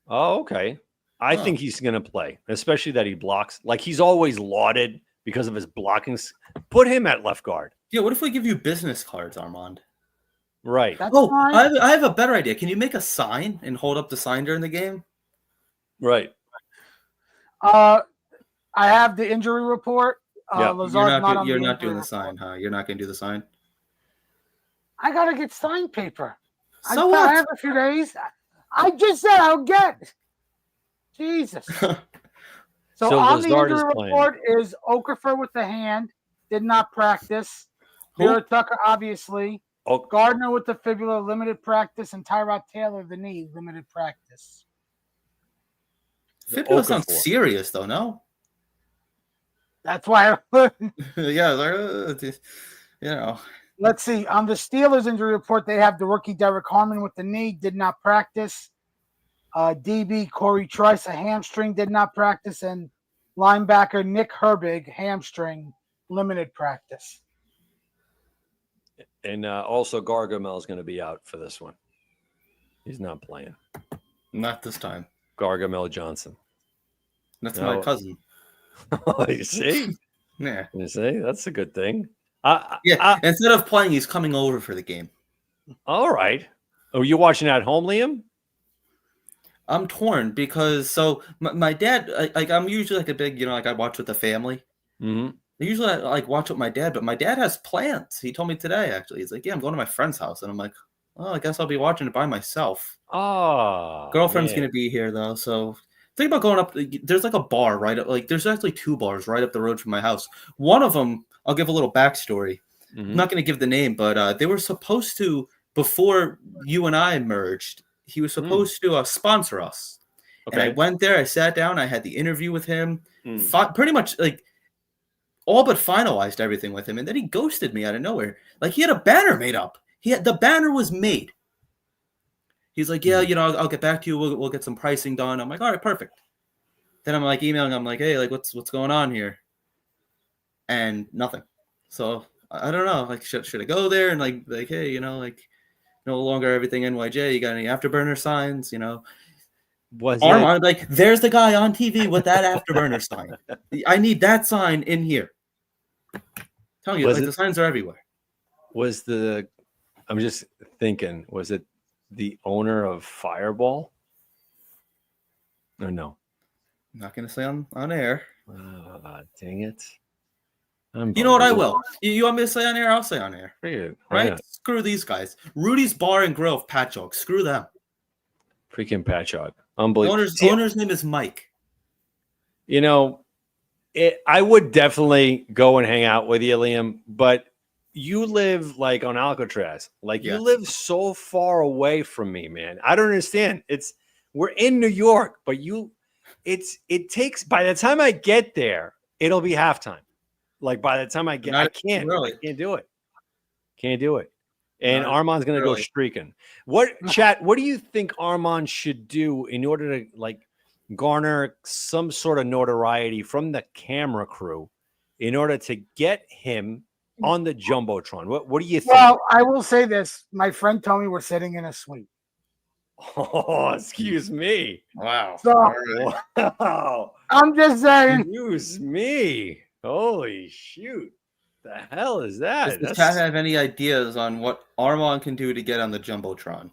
Oh, okay. I think he's going to play, especially that he blocks. Like he's always lauded because of his blocking. Put him at left guard. Yeah, what if we give you business cards, Armand? Right. That's fine. I have a better idea. Can you make a sign and hold up the sign during the game? Right. I have the injury report. Lazard's you're not doing the sign, huh? You're not going to do the sign? I got to get signed paper. So I have a few days. I just said I'll get. Jesus. So on the injury report is Okafor with the hand, did not practice. Vera Tucker, obviously. Gardner with the fibula, limited practice, and Tyrod Taylor, the knee, limited practice. Fibula sounds serious, though, no? That's why yeah, Let's see. On the Steelers injury report, they have the rookie Derek Harmon with the knee, did not practice. DB Corey Trice, a hamstring, did not practice. And linebacker Nick Herbig, hamstring, limited practice. And also Gargamel is going to be out for this one. He's not playing. Not this time. Gargamel Johnson. That's my cousin. You see? Yeah. You see? That's a good thing. Instead of playing, he's coming over for the game. All right. Are you watching at home, Liam? I'm torn because my dad, like I'm usually like a big, like I watch with the family. Mm-hmm. Usually I like watch with my dad, but my dad has plans. He told me today actually. He's like, "Yeah, I'm going to my friend's house," and I'm like, "Oh, I guess I'll be watching it by myself." Oh, Girlfriend's man. gonna be here though, so think about going up. There's like a bar right up, like there's actually two bars right up the road from my house. One of them, I'll give a little backstory. I'm Mm-hmm. not gonna give the name, but they were supposed to before you and I merged. He was supposed to sponsor us, and I Okay. went there. I sat down. I had the interview with him. Mm. Pretty much like all but finalized everything with him, and then he ghosted me out of nowhere. Like he had a banner made up. The banner was made. He's like, yeah, I'll get back to you. We'll get some pricing done. I'm like, all right, perfect. Then I'm like emailing. I'm like, hey, like what's going on here? And nothing. So I don't know. Like, should I go there and like hey, like no longer everything NYJ. You got any afterburner signs? Was Armand, like there's the guy on TV with that afterburner sign. I need that sign in here. I'm telling you, the signs are everywhere. I'm just thinking, was it the owner of Fireball? Or no? I'm not gonna say on air. Dang it. You know what? I will. You want me to say on air? I'll say on air. Right? Yeah. Screw these guys. Rudy's Bar and Grill of Patchogue. Screw them. Freaking Patchogue. Unbelievable. Owner's name is Mike. I would definitely go and hang out with you, Liam, but you live like on Alcatraz. Like you live so far away from me, man. I don't understand. We're in New York, but it takes, by the time I get there, it'll be halftime. Like by the time I can't do it. Can't do it. And Armand's going to go streaking. What do you think Armand should do in order to like garner some sort of notoriety from the camera crew in order to get him on the Jumbotron? What do you think? Well, I will say this. My friend told me we're sitting in a suite. Oh, excuse me. Wow. So, wow. I'm just saying. Excuse me. Holy shoot. The hell is that? Does Pat have any ideas on what Armand can do to get on the Jumbotron?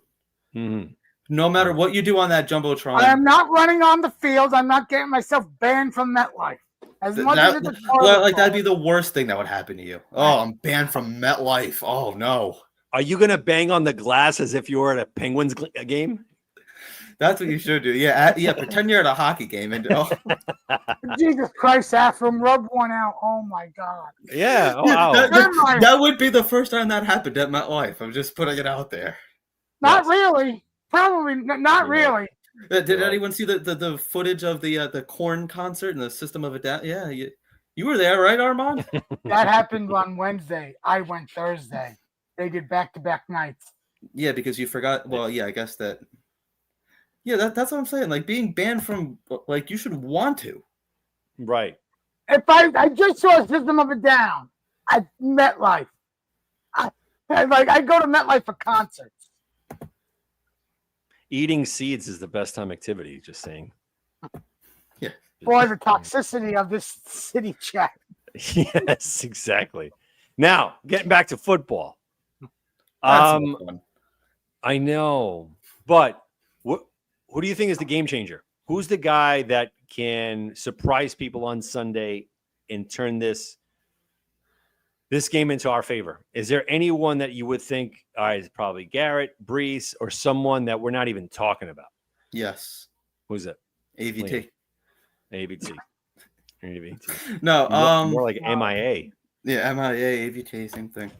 Mm-hmm. No matter what you do on that Jumbotron. I am not running on the field. I'm not getting myself banned from MetLife. As much as it's that'd be the worst thing that would happen to you. Oh, I'm banned from MetLife. Oh, no. Are you going to bang on the glass as if you were at a Penguins game? That's what you should do. Yeah, pretend you're at a hockey game. And Jesus Christ, Afram, rub one out. Oh, my God. Yeah. Oh, wow. That would be the first time that happened at MetLife. I'm just putting it out there. Not really. Probably not really. Did anyone see the footage of the Korn concert and the System of a Down? Yeah, you were there, right, Armand? That happened on Wednesday. I went Thursday. They did back-to-back nights. Yeah, because you forgot. Well, yeah, I guess that. Yeah, that's what I'm saying. Like being banned from, like you should want to. Right. If I just saw System of a Down at MetLife, I go to MetLife for concerts. Eating seeds is the best time activity. Just saying. Yeah. Boy, the toxicity of this city chat. Yes, exactly. Now, getting back to football. I know, but who do you think is the game changer? Who's the guy that can surprise people on Sunday and turn this game into our favor? Is there anyone that you would think, all right, it's probably Garrett, Brees, or someone that we're not even talking about? Yes. Who's it? AVT. AVT. AVT. No, more like MIA. Yeah, MIA, AVT, same thing.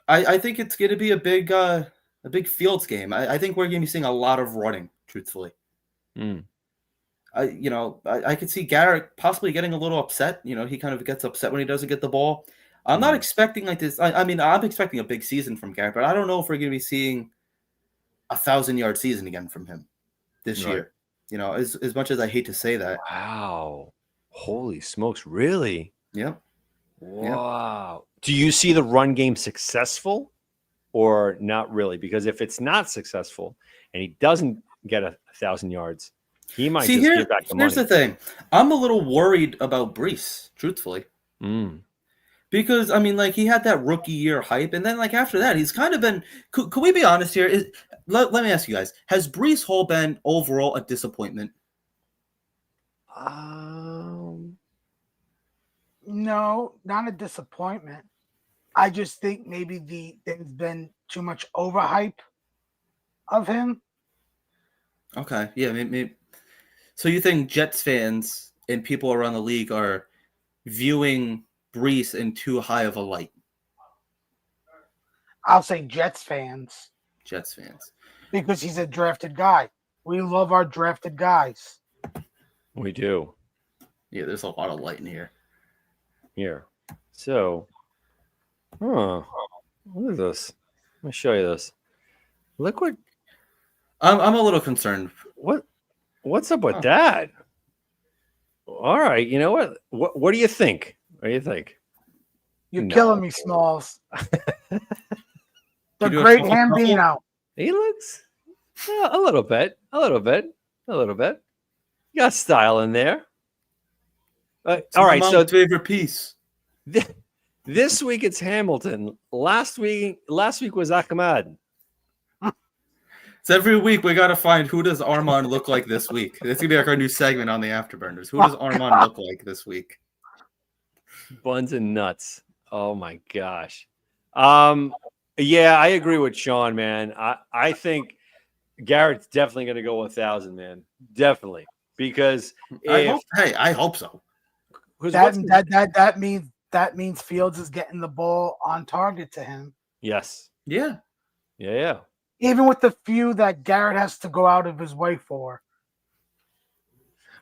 I think it's going to be a big Fields game. I think we're going to be seeing a lot of running, truthfully. I could see Garrett possibly getting a little upset. He kind of gets upset when he doesn't get the ball. I'm not expecting like this. I mean, I'm expecting a big season from Garrett, but I don't know if we're going to be seeing 1,000-yard season again from him this year. As much as I hate to say that. Wow. Holy smokes. Really? Yep. Wow. Yep. Do you see the run game successful or not really? Because if it's not successful and he doesn't get 1,000 yards, he might just give back the money. Here's the thing. I'm a little worried about Brees, truthfully. Because I mean, like he had that rookie year hype, and then like after that, he's kind of been. Could we be honest here? Let me ask you guys: has Brees Hall been overall a disappointment? No, not a disappointment. I just think maybe there's been too much overhype of him. Okay, yeah, maybe. So you think Jets fans and people around the league are viewing Brees in too high of a light? I'll say Jets fans. Jets fans. Because he's a drafted guy. We love our drafted guys. We do. Yeah, there's a lot of light in here. Here. So, what is this? Let me show you this. Look what I'm a little concerned. What's up with that? All right, you know what? What do you think? What do you think? You're killing me, Smalls. The great Hambino. He looks a little bit. You got style in there. All right, so favorite piece. This week it's Hamilton. Last week was Ahmad. So every week we got to find who does Armand look like this week. This is gonna be like our new segment on the Afterburners. Who does Armand look like this week? Buns and nuts. Oh my gosh. Yeah, I agree with Sean, man. I think Garrett's definitely going to go 1,000, man. Definitely, because I hope so. That means Fields is getting the ball on target to him. Yes. Yeah. Even with the few that Garrett has to go out of his way for.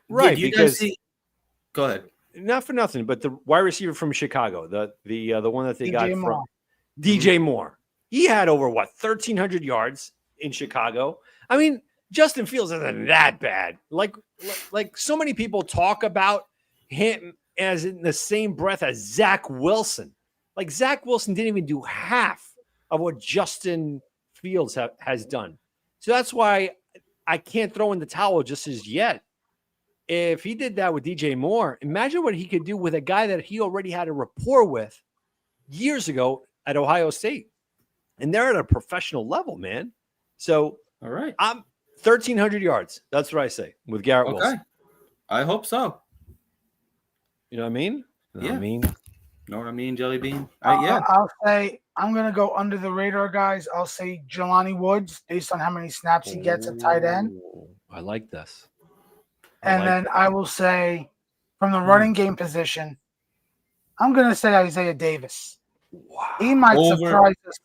Right. You guys see? Go ahead. Not for nothing, but the wide receiver from Chicago, the one that they got from DJ Moore. He had over 1,300 yards in Chicago. I mean, Justin Fields isn't that bad. Like so many people talk about him as in the same breath as Zach Wilson. Like Zach Wilson didn't even do half of what Justin Fields has done. So that's why I can't throw in the towel just as yet. If he did that with DJ Moore, imagine what he could do with a guy that he already had a rapport with years ago at Ohio State. And they're at a professional level, man. So, all right, I'm 1,300 yards. That's what I say with Garrett Wilson. I hope so. You know what I mean? Know what I mean, Jelly Bean? I'll say I'm going to go under the radar, guys. I'll say Jelani Woods based on how many snaps he gets at tight end. I like this. Then I will say from the running game position, I'm going to say Isaiah Davis. Wow. He might surprise us.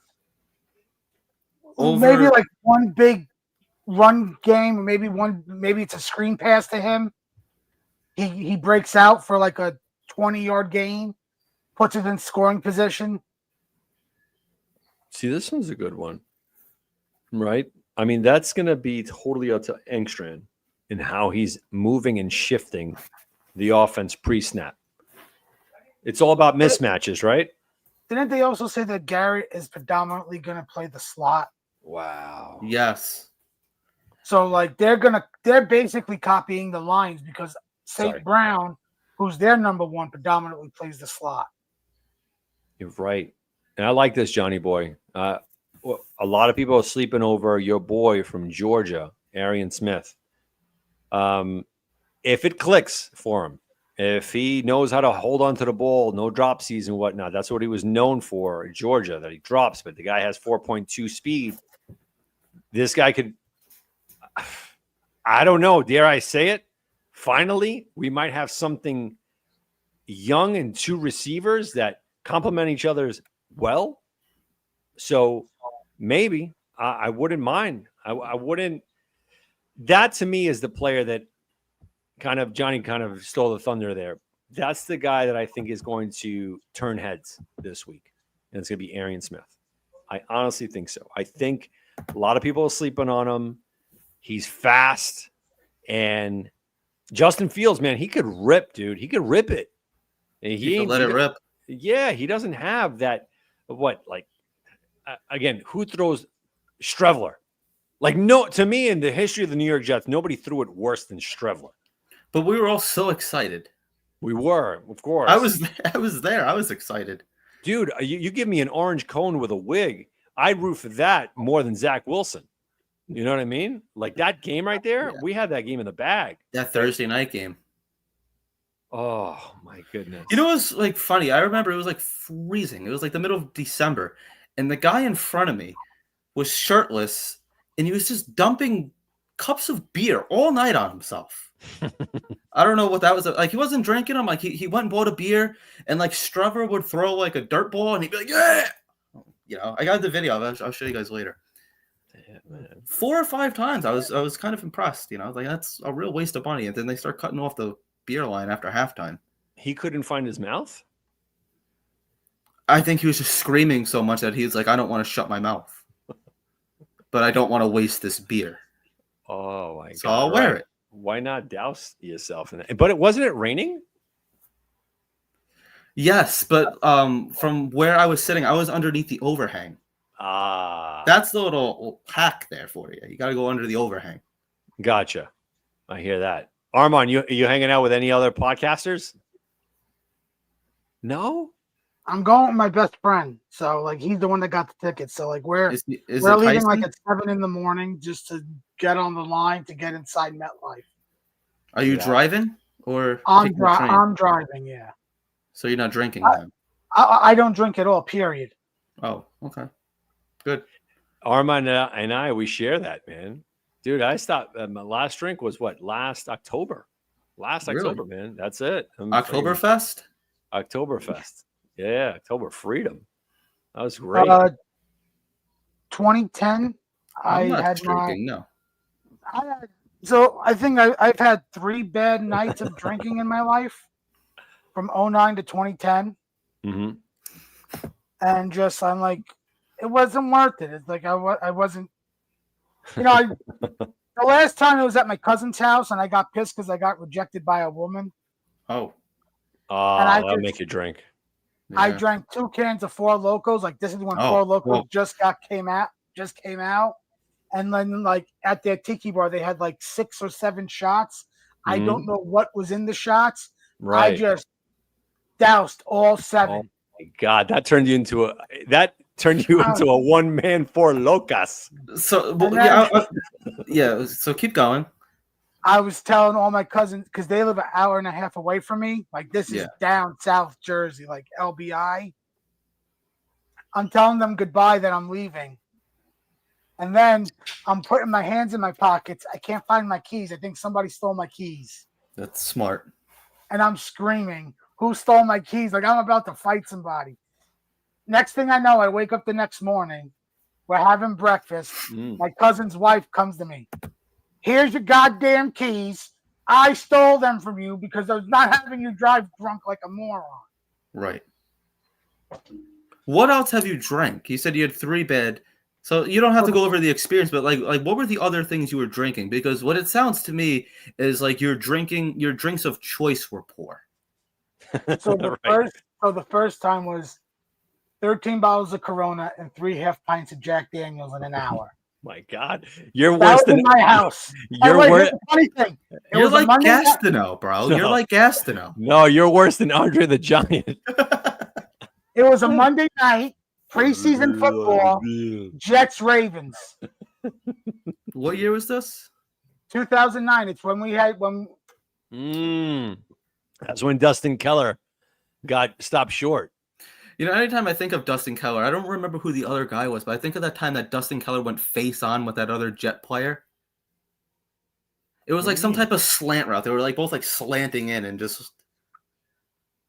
Maybe like one big run game, maybe it's a screen pass to him. He breaks out for like a 20-yard gain, puts it in scoring position. See, this one's a good one, right? I mean, that's going to be totally up to Engstrand in how he's moving and shifting the offense pre-snap. It's all about mismatches, right? Didn't they also say that Garrett is predominantly going to play the slot? Wow. Yes. So like they're basically copying the Lions because St. Brown, who's their number one, predominantly plays the slot. You're right. And I like this, Johnny boy. A lot of people are sleeping over your boy from Georgia, Arian Smith. If it clicks for him, if he knows how to hold on to the ball, no dropsies and whatnot, that's what he was known for in Georgia, that he drops, but the guy has 4.2 speed. This guy could, I don't know, dare I say it? Finally, we might have something young and two receivers that complement each other's well. So maybe I wouldn't mind. I wouldn't. That to me is the player that Johnny kind of stole the thunder there. That's the guy that I think is going to turn heads this week. And it's going to be Arian Smith. I honestly think so. I think a lot of people are sleeping on him. He's fast. And Justin Fields, man, he could rip, dude. He could rip it. He could let it rip. Yeah, he doesn't have that. Again, who throws Strevler? To me, in the history of the New York Jets, nobody threw it worse than Strevler. But we were all so excited. We were, of course. I was there. I was excited. Dude, you give me an orange cone with a wig, I'd root for that more than Zach Wilson. You know what I mean? Like that game right there, Yeah. we had that game in the bag. That Thursday night game. Oh my goodness. You know what's like funny? I remember it was like freezing. It was like the middle of December, and the guy in front of me was shirtless, and he was just dumping cups of beer all night on himself. I don't know what that was like. He wasn't drinking them. Like he went and bought a beer, and like Struvor would throw like a dirt ball, and he'd be like, "Yeah." You know, I got the video. I'll show you guys later. Yeah, man. 4 or 5 times. I was kind of impressed. You know, like that's a real waste of money. And then they start cutting off the beer line after halftime. He couldn't find his mouth? I think he was just screaming so much that he's like, I don't want to shut my mouth, but I don't want to waste this beer. Oh my So God. I'll wear it. Why not douse yourself in that? But it wasn't it raining? Yes, but from where I was sitting, I was underneath the overhang. Ah, That's the little hack there for you. You got to go under the overhang. gotcha. I hear that. Armand, you hanging out with any other podcasters? No? I'm going with my best friend. So like he's the one that got the tickets. So like we're Is we're it leaving Tyson? like at 7 a.m. just to get on the line to get inside MetLife. Are you Yeah. driving or I'm taking the train? I'm driving, yeah. So you're not drinking then? I don't drink at all, period. Oh, okay. Good. Armand and I, we share that, man. Dude, I stopped. My last drink was what? Last October. Last Really? October, man. That's it. Oktoberfest? Oktoberfest. Yeah, October Freedom. That was great. 2010, I I'm not had drinking, no. so I think I've had 3 bad nights of drinking in my life from 2009 to 2010. Mm-hmm. And just I'm like, it wasn't worth it. It's like I wasn't, you know. The last time it was at my cousin's house, and I got pissed because I got rejected by a woman. Oh, Oh, And I that'll just- make you drink. I yeah. drank 2 cans of Four Locos. Like this is when Oh, Four Locos well. just came out, and then like at their tiki bar they had like 6 or 7 shots. I don't know what was in the shots. Right. I just doused all 7. Oh my God, that turned you into a one-man Four Locas. So, And yeah, so keep going. I was telling all my cousins because they live an hour and a half away from me. Like this is Yeah. down South Jersey, like LBI. I'm telling them goodbye that I'm leaving. And then I'm putting my hands in my pockets. I can't find my keys. I think somebody stole my keys. That's smart. And I'm screaming, who stole my keys? Like I'm about to fight somebody. Next thing I know, I wake up the next morning. We're having breakfast. My cousin's wife comes to me. Here's your goddamn keys. I stole them from you because I was not having you drive drunk like a moron. Right. What else have you drank? You said you had 3 bad. So you don't have to go over the experience, but like what were the other things you were drinking? Because what it sounds to me is like your drinks of choice were poor. So the first time was 13 bottles of Corona and 3 half pints of Jack Daniels in an hour. My God, you're That worse was than in my house. you're Wait, worse. here's the funny thing. It You're was a like Monday night- Gastineau, bro. You're No. like Gastineau. No, you're worse than Andre the Giant. It was a Monday night, preseason football, Jets Ravens, What year was this? 2009. It's when That's when Dustin Keller got stopped short. You know, anytime I think of Dustin Keller, I don't remember who the other guy was, but I think of that time that Dustin Keller went face on with that other Jet player. It was like some type of slant route. They were like both like slanting in and just.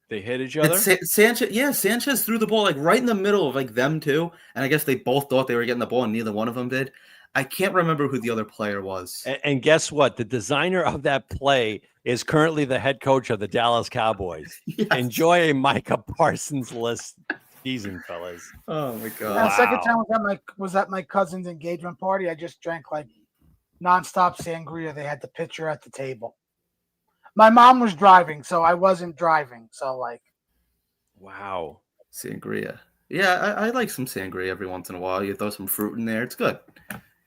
They hit each And other. Sanchez threw the ball like right in the middle of like them two, and I guess they both thought they were getting the ball, and neither one of them did. I can't remember who the other player was. And guess what? The designer of that play is currently the head coach of the Dallas Cowboys. Yes. Enjoy a Micah Parsons list season, fellas. Oh my And god! the second time was at my cousin's engagement party. I just drank like nonstop sangria. They had the pitcher at the table. My mom was driving, so I wasn't driving. So like, Wow. Sangria. Yeah, I like some sangria every once in a while. You throw some fruit in there. It's good.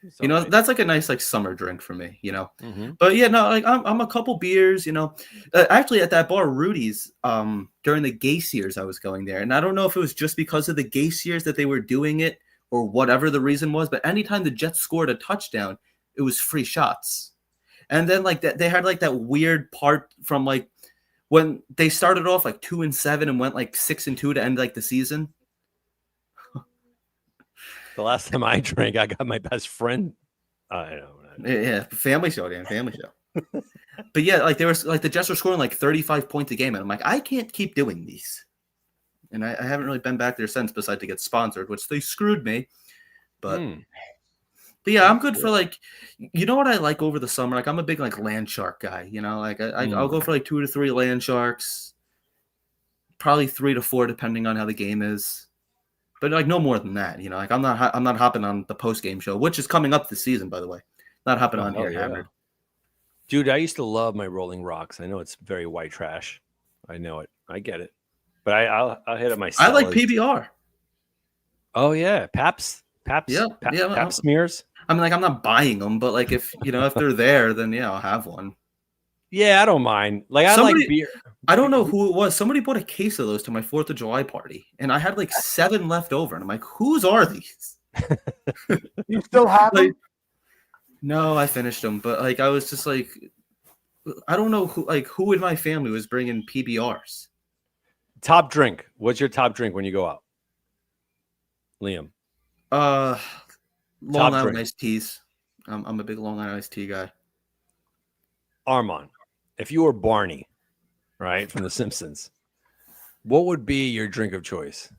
It's You know, all right. that's like a nice like summer drink for me, you know. Mhm. But yeah, no, like I'm a couple beers, you know. Actually, at that bar, Rudy's, during the Gase years, I was going there, and I don't know if it was just because of the Gase years that they were doing it or whatever the reason was, but anytime the Jets scored a touchdown, it was free shots. And then like that, they had like that weird part from like when they started off like 2-7 and went like 6-2 to end like the season. The last time I drank, I got my best friend. I know. Yeah, family show, Dan, family show. But yeah, like they were like the Jets were scoring like 35 points a game, and I'm like, I can't keep doing these. And I haven't really been back there since, besides to get sponsored, which they screwed me. But yeah, I'm good for like, you know what I like over the summer? Like I'm a big like land shark guy. You know, like I'll go for like 2 to 3 land sharks, probably 3 to 4 depending on how the game is. But like no more than that. You know, like I'm not hopping on the post game show, which is coming up this season, by the way. Not hopping on here hammered. Dude, I used to love my Rolling Rocks. I know it's very white trash. I know it. I get it. But I'll hit it myself. I like PBR. Oh yeah, Paps. Yeah, Pap smears. I mean, like I'm not buying them, but like if you know if they're there, then yeah, I'll have one. Yeah, I don't mind. Like I like beer. I don't know who it was. Somebody bought a case of those to my 4th of July party, and I had like 7 left over, and I'm like, whose are these? You still have them? No, I finished them, but like I was just like, I don't know who in my family was bringing PBRs. Top drink. What's your top drink when you go out, Liam? Long Island iced teas. I'm a big Long Island iced tea guy. Armand, if you were Barney, right, from The Simpsons, what would be your drink of choice?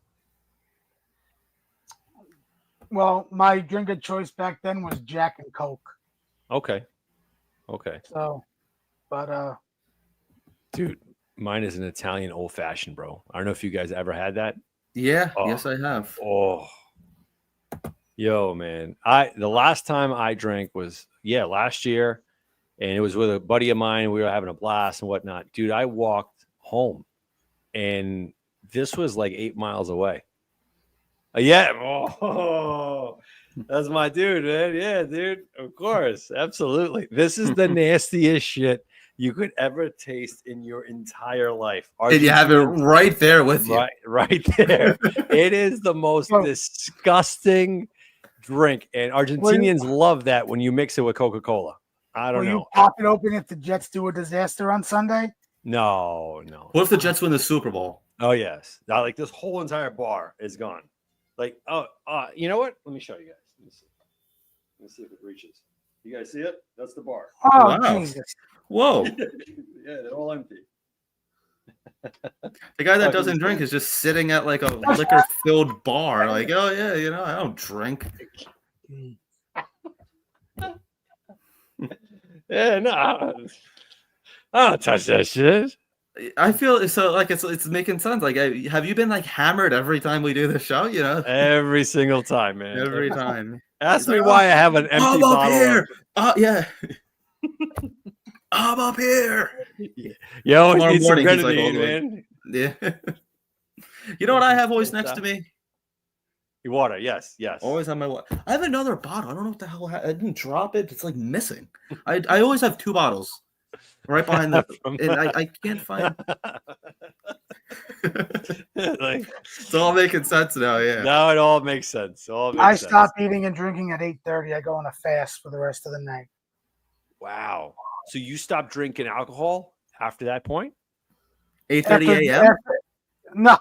Well, my drink of choice back then was Jack and Coke. Okay. So, but dude, mine is an Italian old fashioned, bro. I don't know if you guys ever had that. Yeah, yes, I have. Oh, yo, man. The last time I drank was last year, and it was with a buddy of mine. We were having a blast and whatnot. Dude, I walked home, and this was like 8 miles away. Oh, that's my dude, man. Yeah, dude. Of course. Absolutely. This is the nastiest shit you could ever taste in your entire life. And you have it right there with you. Right there. It is the most disgusting drink. And Argentinians love that when you mix it with Coca-Cola. I don't know. You pop it open if the Jets do a disaster on Sunday? No. What if the Jets win the Super Bowl? Oh, yes. Like this whole entire bar is gone. Like, you know what? Let me show you guys. Let me see if it reaches. You guys see it? That's the bar. Oh, wow. Jesus. Whoa. Yeah, they're all empty. The guy that doesn't drink is just sitting at like a liquor-filled bar. Like, oh, yeah, you know, I don't drink. Yeah, no. I don't touch that shit. I feel so like it's making sense. Like, have you been like hammered every time we do the show? You know, every single time, man. Every time. Ask me why I have an empty bottle. Up here. Yeah. I'm up here. You always need some grenadine, man. Yeah. You know what I have always next to me? Your water, yes. Always on my water. I have another bottle. I don't know what the hell. I didn't drop it. It's like missing. I always have 2 bottles. Right behind the, and I can't find. It's all making sense now. Yeah. Now it all makes sense. I stopped eating and drinking at 8:30. I go on a fast for the rest of the night. Wow. So you stopped drinking alcohol after that point? 8:30 a.m. No.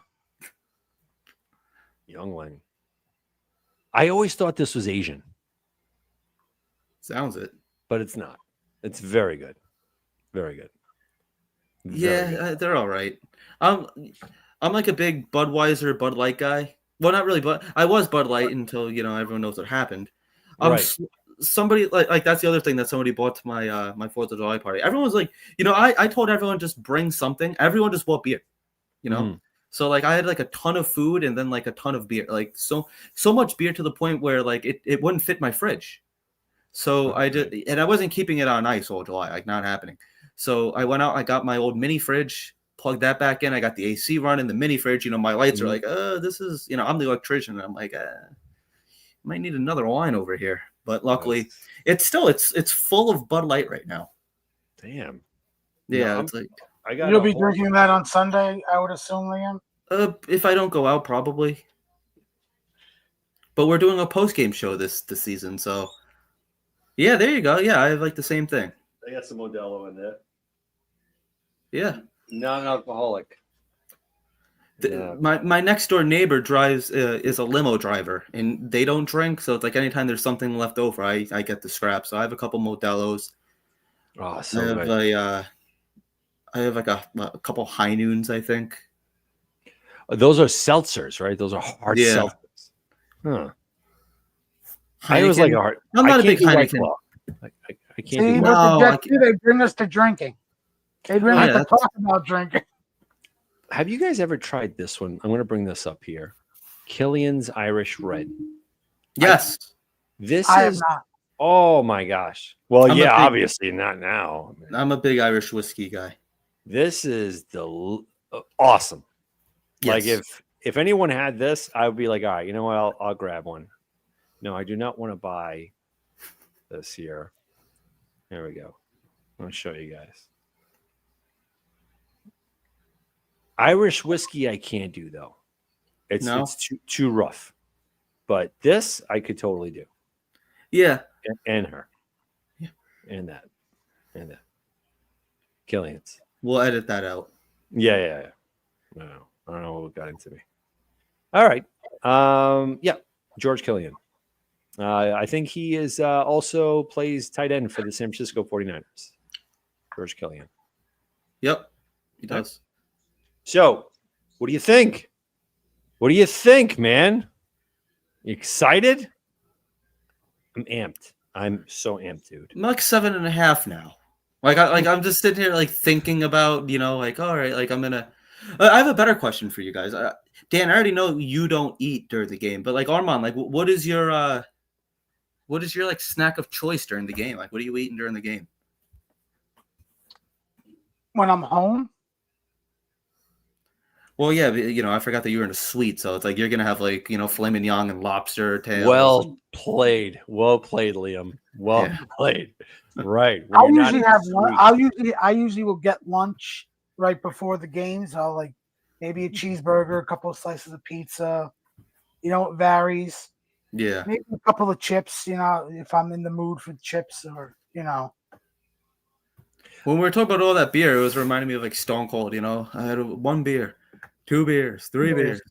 Youngling. I always thought this was Asian. Sounds it, but it's not. It's very good. Very good. They're all right. I'm like a big Budweiser, Bud Light guy. Well, not really, but I was Bud Light until everyone knows what happened. Right. Somebody like that's the other thing that somebody bought to my my 4th of July party. Everyone was like, I told everyone just bring something. Everyone just bought beer, So like I had like a ton of food and then like a ton of beer, like so much beer to the point where like it wouldn't fit my fridge. So I wasn't keeping it on ice all July, like not happening. So I went out, I got my old mini fridge, plugged that back in. I got the AC running, the mini fridge. My lights are like, this is, I'm the electrician. And I'm like, might need another wine over here. But luckily, Yes. it's full of Bud Light right now. Damn. Yeah, No, it's like I got You'll a be whole. drinking that on Sunday, I would assume, Liam. if I don't go out, probably. But we're doing a post game show this season, so yeah, there you go. Yeah, I have like the same thing. I got some Modelo in there. Yeah. Non-alcoholic. My next door neighbor is a limo driver, and they don't drink, so it's like anytime there's something left over, I get the scrap. So I have a couple Modelo's. Oh, I so have good. I have like a couple High Noons, I think. Those are seltzers, right? Those are hard Yeah. seltzers. Huh. Heineken. I was like a hard. I'm not I a big can't do White Heineken. Claw. I can't See, do what No, the I Jets do, they bring us to drinking. They bring Oh, us yeah, to that's- talk about drinking. Have you guys ever tried this one? I'm going to bring this up here. Killian's Irish Red. Yes. This I have is. not. Oh my gosh. Well, I'm a yeah, big- obviously not now. I'm a big Irish whiskey guy. This is awesome. Like Yes. if anyone had this, I would be like, all right, you know what? I'll grab one. No, I do not want to buy this here. There we go. I'll show you guys. Irish whiskey, I can't do though. It's too rough. But this I could totally do. Yeah. And her. Yeah. And that. Killian's. We'll edit that out. Yeah. No, I don't know what got into me. All right. Yeah, George Killian. I think he is also plays tight end for the San Francisco 49ers. George Killian. Yep. He does. So, what do you think? What do you think, man? You excited? I'm amped. I'm so amped, dude. I'm like 7.5 now. I'm just sitting here like thinking about, like, all right, like I'm gonna. I have a better question for you guys. Dan, I already know you don't eat during the game, but like Armand, like, what is your like snack of choice during the game? Like, what are you eating during the game? When I'm home, Well, yeah, I forgot that you were in a suite, so it's like you're gonna have like filet mignon and lobster tails. Well played, Liam. Well Yeah. played. Right. I usually have lunch. I usually will get lunch right before the games. I'll like maybe a cheeseburger, a couple of slices of pizza. It varies. Yeah. Maybe a couple of chips. If I'm in the mood for chips, or When we were talking about all that beer, it was reminding me of like Stone Cold. I had 1 beer, 2 beers, 3 beers,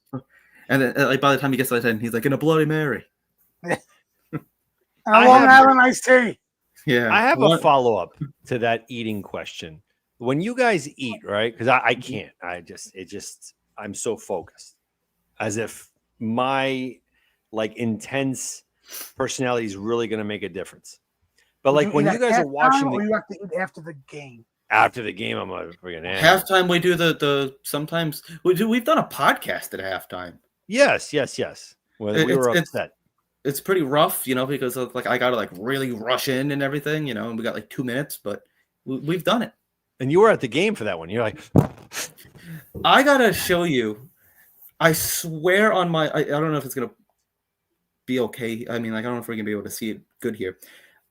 and then like by the time he gets to that end, he's like in a Bloody Mary. And I won't have a nice tea. Yeah. I have a follow-up to that eating question. When you guys eat, right? Because I can't. I'm so focused. As if my like intense personality is really gonna make a difference. But like when you guys are watching or you have to eat after the game. After the game, I'm like freaking halftime. We do the sometimes we've done a podcast at halftime. Yes. Well, we were upset. It's pretty rough, because like I gotta like really rush in and everything, and we got like 2 minutes, but we've done it. And you were at the game for that one. You're like, I gotta show you. I swear on my, I don't know if it's gonna be okay. I mean, like I don't know if we're gonna be able to see it good here.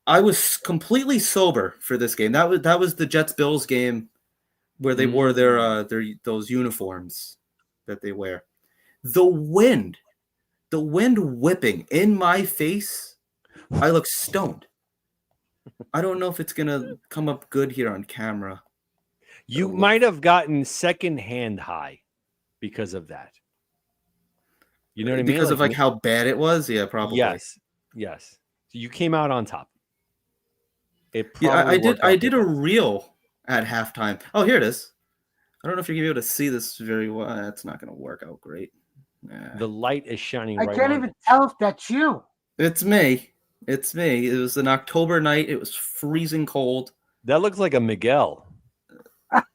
I was completely sober for this game. That was the Jets Bills game where they wore their those uniforms that they wear. The wind whipping in my face. I look stoned. I don't know if it's gonna come up good here on camera. You might have gotten secondhand high because of that. You know what I mean? Because of like how bad it was. Yeah, probably. Yes. So you came out on top. I did a reel at halftime. Oh, here it is. I don't know if you're gonna be able to see this very well. That's not gonna work out great. Nah. The light is shining. I can't even tell if that's you. It's me. It was an October night. It was freezing cold. That looks like a Miguel.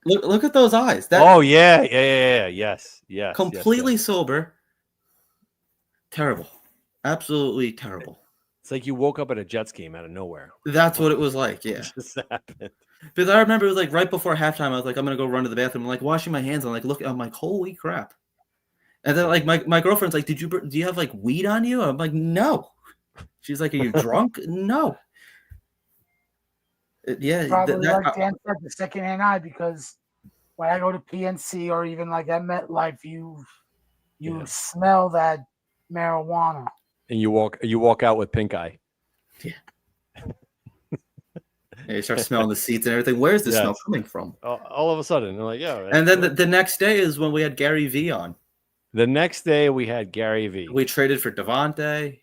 Look at those eyes. Yes. Completely sober. Terrible. Absolutely terrible. It's like you woke up at a Jets game out of nowhere. That's what it was like. Yeah. It just happened. Because I remember it was like right before halftime. I was like, I'm gonna go run to the bathroom. I'm like washing my hands. I'm like, look. I'm like, holy crap. And then like my girlfriend's like, do you have like weed on you? I'm like, no. She's like, "Are you drunk?" No. Yeah, Probably like Dan said, the secondhand eye, because when I go to PNC or even like at MetLife, you smell that marijuana. And you walk out with pink eye. Yeah. You start smelling the seats and everything. Where's the smell coming from? All of a sudden, they're like, "Yeah." And then the next day is when we had Gary V on. The next day we had Gary V. We traded for Devontae.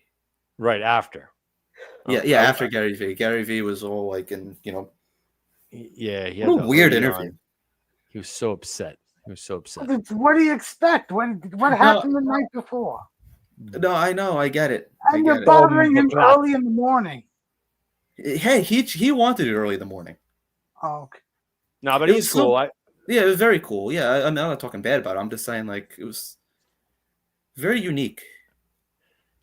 Right after. Yeah, after Gary V. Gary V was all like, Yeah, he had what a weird interview. He was so upset. What do you expect? What happened the night before? No, I know, I get it. And you're bothering him early in the morning. Hey, he wanted it early in the morning. Oh, okay. No, but it was cool. Yeah, it was very cool. Yeah, I'm not talking bad about it. I'm just saying, like, it was very unique.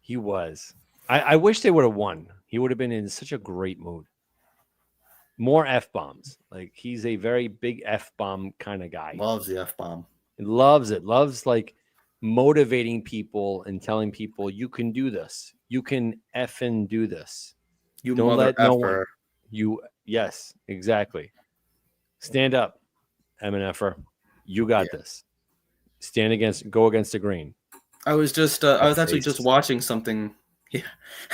He was. I wish they would have won. He would have been in such a great mood. More F-bombs. Like, he's a very big F-bomb kind of guy. Loves the F-bomb. Loves it. Loves, like, motivating people and telling people, you can do this. You can effing do this. You don't mother let no one. Yes, exactly. Stand up, MNFer. You got this. Go against the grain. I was actually just watching something. Yeah,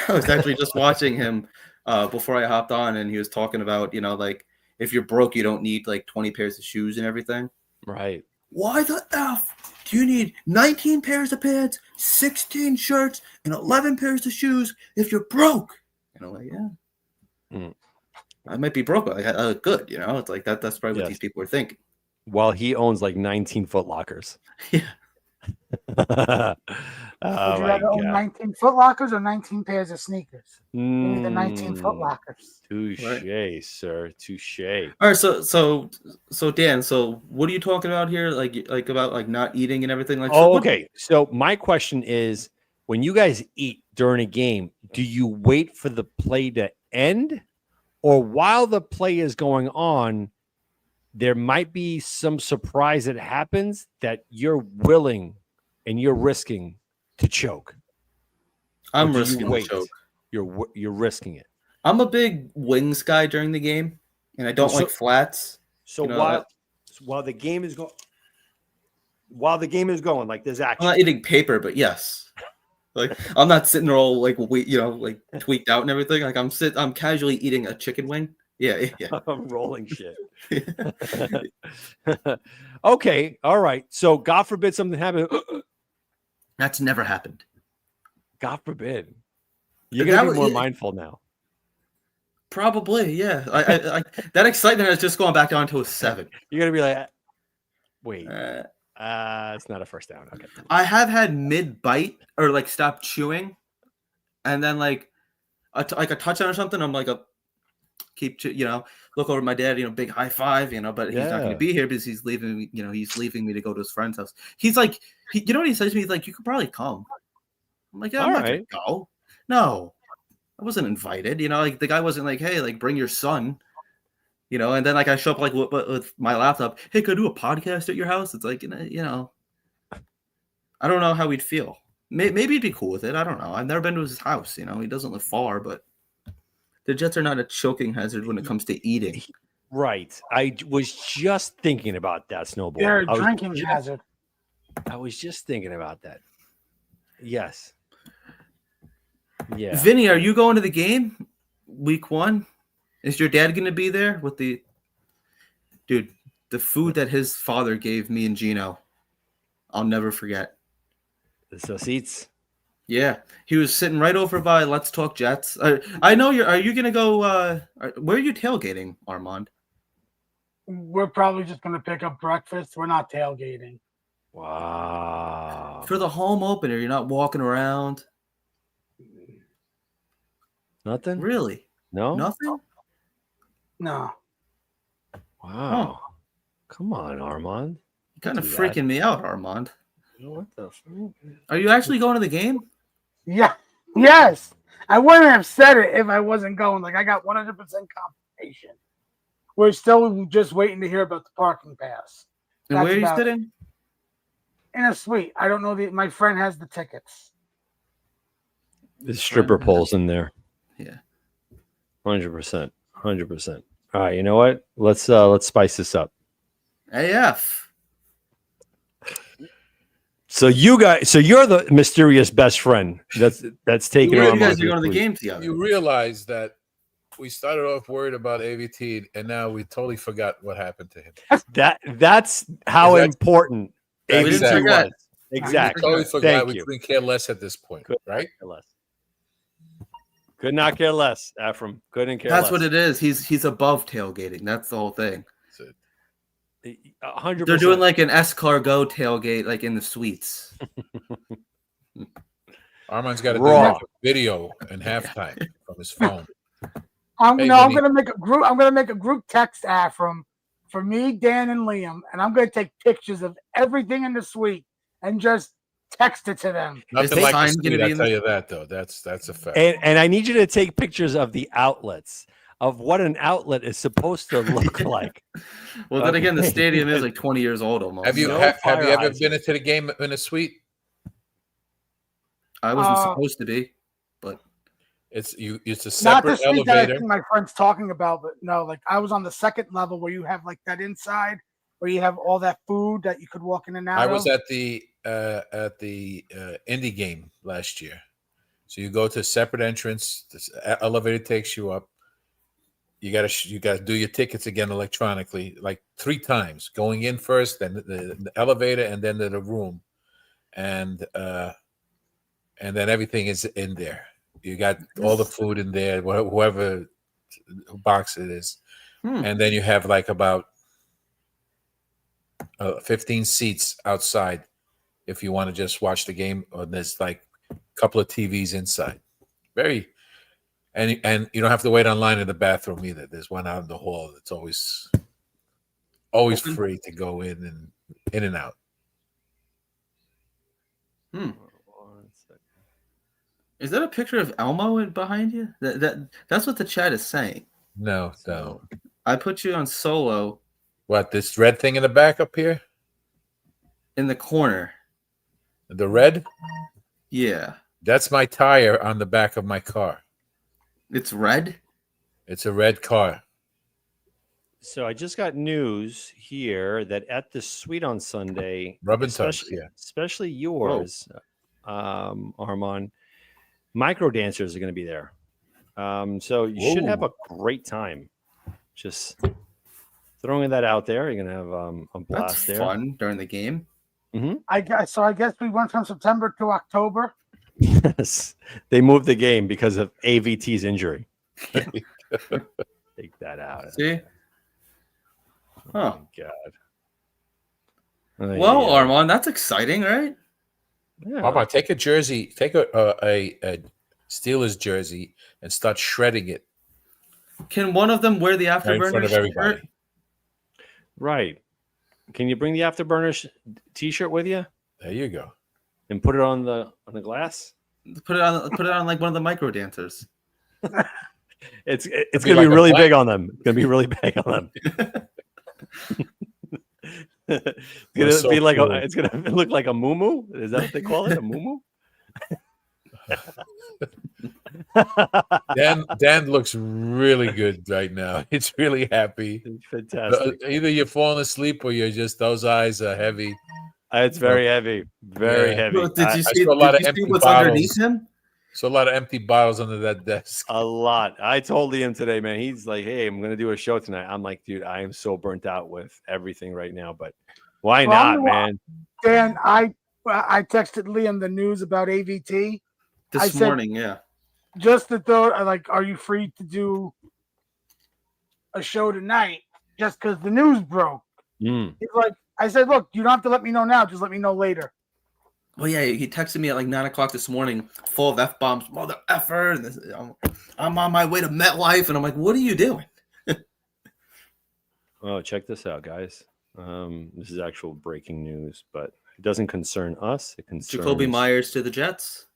I was actually just watching him before I hopped on, and he was talking about, like, if you're broke, you don't need like 20 pairs of shoes and everything. Right. Why the F do you need 19 pairs of pants, 16 shirts, and 11 pairs of shoes if you're broke? And I'm like, yeah. I might be broke, but I look good, It's like that's probably what these people are thinking. While he owns like 19 Foot Lockers. Yeah. Would you rather own 19 Foot Lockers or 19 pairs of sneakers? Give me the 19 Foot Lockers. Touche, sir. Touche. All right, so Dan, so what are you talking about here? Like about like not eating and everything like that? Oh, okay. So my question is, when you guys eat during a game, do you wait for the play to end? Or while the play is going on, there might be some surprise that happens that you're willing and you're risking to choke. I'm risking to choke. You're risking it. I'm a big wings guy during the game, and I don't like flats. So while the game is going, like there's action. I'm not eating paper, but yes. Like, I'm not sitting there all like like tweaked out and everything. Like, I'm casually eating a chicken wing. Yeah. I'm rolling shit. Okay, all right. So God forbid something happened. That's never happened. God forbid. You're gonna be more mindful now. Probably, yeah. I that excitement has just gone back down to a 7. You're gonna be like, wait. It's not a first down. Okay. I have had mid bite or like stop chewing, and then like a touchdown or something. I'm like look over at my dad, big high five, but he's not going to be here because he's leaving me. He's leaving me to go to his friend's house. He's like, what he says to me? He's like, you could probably come. I'm like, yeah, I'm not going to go. No, I wasn't invited. Like the guy wasn't like, hey, like bring your son. And then like I show up like with my laptop. Hey, could I do a podcast at your house? It's like, I don't know how he'd feel. Maybe he'd be cool with it. I don't know. I've never been to his house. He doesn't live far, but the Jets are not a choking hazard when it comes to eating. Right. I was just thinking about that, Snowball. They're a drinking hazard. I was just thinking about that. Yes. Yeah. Vinny, are you going to the game week 1? Is your dad going to be there with the food that his father gave me and Gino? I'll never forget. The saucites. Yeah, he was sitting right over by Let's Talk Jets. I know are you going to go? Where are you tailgating, Armand? We're probably just going to pick up breakfast. We're not tailgating. Wow. For the home opener, you're not walking around. Nothing? Really? No? Nothing? No. Wow. Oh. Come on, Armand. You're kind of freaking me out, Armand. What the fuck? Are you actually going to the game? Yeah. Yes. I wouldn't have said it if I wasn't going. Like, I got 100% confirmation. We're still just waiting to hear about the parking pass. And where are you sitting? In a suite. I don't know. My friend has the tickets. There's stripper poles in there. Yeah. 100%. 100%. All right, you know what? Let's spice this up. AF. So you're the mysterious best friend that's taking You on guys are going to the game together. You realize that we started off worried about AVT, and now we totally forgot what happened to him. That's how important We didn't AVT forget. was. Exactly. We totally forgot. Thank we you. couldn't care less at this point, right? Could not care less, Ephraim. Couldn't care That's less. what it is. He's above tailgating. That's the whole thing. 100%. They're doing like an escargot tailgate, like in the suites. Armand's got to do Raw. like a video in halftime from his phone. I'm Hey, gonna Vinny. make a group. I'm gonna make a group text from for me, Dan, and Liam, and I'm gonna take pictures of everything in the suite and just text it to them. Nothing the like the sign suite, gonna be I in tell the- you that though. That's a fact. And I need you to take pictures of the outlets of what an outlet is supposed to look like. Well, then again, the Okay. stadium is like 20 years old almost. Have you No have you fire ever hydrants. been into the game in a suite? I wasn't supposed to be, but It's a Not the separate suite that I elevator. think my friend's talking about, but no, like I was on the second level where you have like that inside where you have all that food that you could walk in and out. I was of. at the indie game last year. So you go to a separate entrance. This elevator takes you up. You gotta do your tickets again electronically, like 3 times. Going in first, then the elevator, and then to the room, and then everything is in there. You got all the food in there, whoever box it is, and then you have like about 15 seats outside if you want to just watch the game. Or there's like a couple of TVs inside. And you don't have to wait online in the bathroom either. There's one out in the hall that's always Open? free to go in and out. is that a picture of Elmo behind you? That's what the chat is saying. No. I put you on solo What, this red thing in the back up here? in the corner. The red? Yeah, That's my tire on the back of my car. it's red. It's a red car. So I just got news here that at the suite on Sunday, Rub and touch, yeah. especially yours, Armand, micro dancers are going to be there. So you should have a great time. Just throwing that out there. You're going to have a blast That's there. fun during the game. I guess we went from September to October. Yes. They moved the game because of AVT's injury. Take that out. See? Oh Huh. my God. Well, yeah. Armand, that's exciting, right? Yeah. Mama, take a jersey, take a Steelers jersey and start shredding it Can one of them wear the right in front afterburner of everybody. shirt? Right. Can you bring the Afterburner T-shirt with you There you go. and put it on the glass? Put it on like one of the micro dancers. It's be gonna like be a really blank. big on them. It's gonna be really big on them. It's so gonna be like cool. it's gonna look like a muumuu. Is that what they call it? A muumuu? Dan looks really good right now. He's really happy. Fantastic. Either you're falling asleep or you're just, those eyes are heavy. It's very heavy. Very Yeah. heavy. Did you see, saw a lot did of you see empty what's bottles. underneath him? So a lot of empty bottles under that desk. A lot. I told Liam today, man. He's like, "Hey, I'm gonna do a show tonight." I'm like, "Dude, I am so burnt out with everything right now, but why Well, not, man?" Dan, I texted Liam the news about AVT I This said- morning, yeah. just to throw. Like, are you free to do a show tonight? Just because the news broke. Mm. He's like, I said, look, you don't have to let me know now. Just let me know later. Well, yeah, he texted me at like 9:00 this morning, full of F-bombs, mother effer. And I'm on my way to MetLife, and I'm like, what are you doing? Oh, check this out, guys. This is actual breaking news, but it doesn't concern us. It concerns Jacoby Myers to the Jets.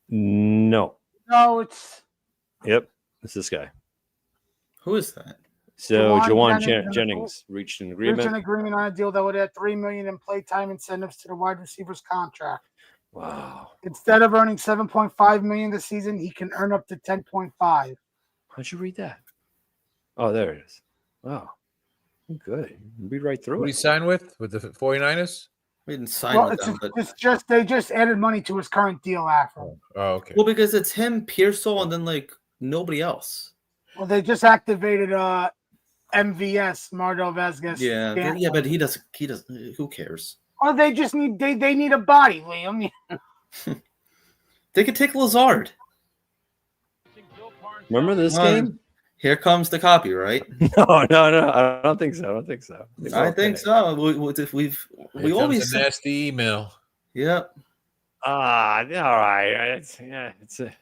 No. No, it's Yep. It's this guy. Who is that? So Jawan Jawan Jennings Jennings reached an reached an agreement. agreement on a deal that would add $3 million in playtime incentives to the wide receiver's contract. Wow. Instead of earning 7.5 million this season, he can earn up to 10.5. How'd you read that? Oh, there it is. Wow. Good. Read right through Who did he it. sign with the 49ers? We didn't sign Well, with them, but it's just they just added money to his current deal after. Oh, okay. well, because it's him, Pearsall, and then like nobody else. Well, they just activated MVS, Mardell Vasquez. Yeah, but he doesn't. He doesn't. Who cares? Or they just need they need a body, Liam. They could take Lazard. Remember this Well, game? Here comes the copyright. No. I don't think so. I think so. We Here always comes a nasty email. Yep. All right. It's a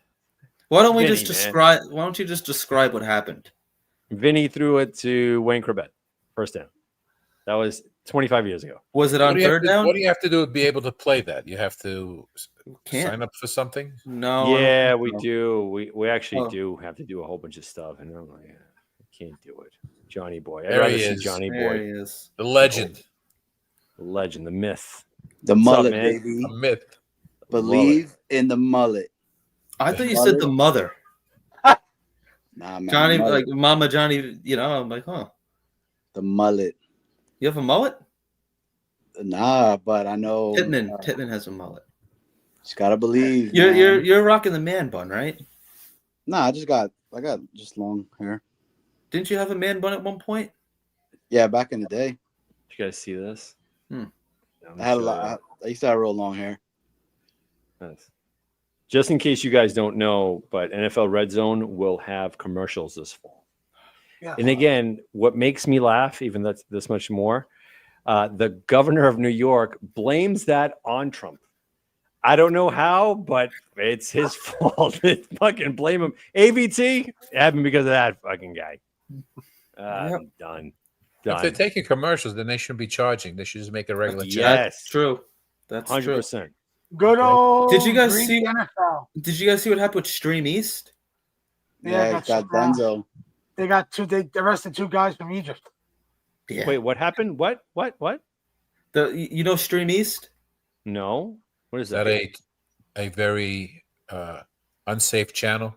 Why don't we Vinny, just man. describe? Why don't you just describe what happened? Vinny threw it to Wayne Corbett. First down. That was 25 years ago. Was it on third down? What do you have to do to be able to play that? You have to Can't. sign up for something? No. Yeah, we do. We actually Oh. do have to do a whole bunch of stuff, and I'm like, I can't do it. Johnny Boy. I'd There rather he see is. Johnny There Boy, he is. The legend, the legend, the myth. The What's up, mullet, man? baby. a myth. Believe in the mullet. I thought you said the mother, Nah, man. Johnny, mullet. like Mama Johnny. You know, I'm like, huh? The mullet. You have a mullet? Nah, but I know. Tittman has a mullet. Just gotta believe. You're rocking the man bun, right? Nah, I got just long hair. Didn't you have a man bun at one point? Yeah, back in the day, Did you guys see this? Hmm. I'm I had a sure- lot. I used to have real long hair. Nice. Just in case you guys don't know, but NFL Red Zone will have commercials this fall. Yeah. And again, what makes me laugh, even that's this much more, the governor of New York blames that on Trump. I don't know how, but it's his fault. Fucking blame him. AVT, it happened because of that fucking guy. Yep. Done. If they're taking commercials, then they shouldn't be charging. They should just make a regular check. Yes, True. That's true. 100%. Good old. Did you guys Greek see- NFL? Did you guys see what happened with Stream East? Yeah, Yeah, it's got Denzel. They got two. They arrested two guys from Egypt. Yeah. Wait, what happened? What? You know Stream East? No. What is Is that? that a very unsafe channel?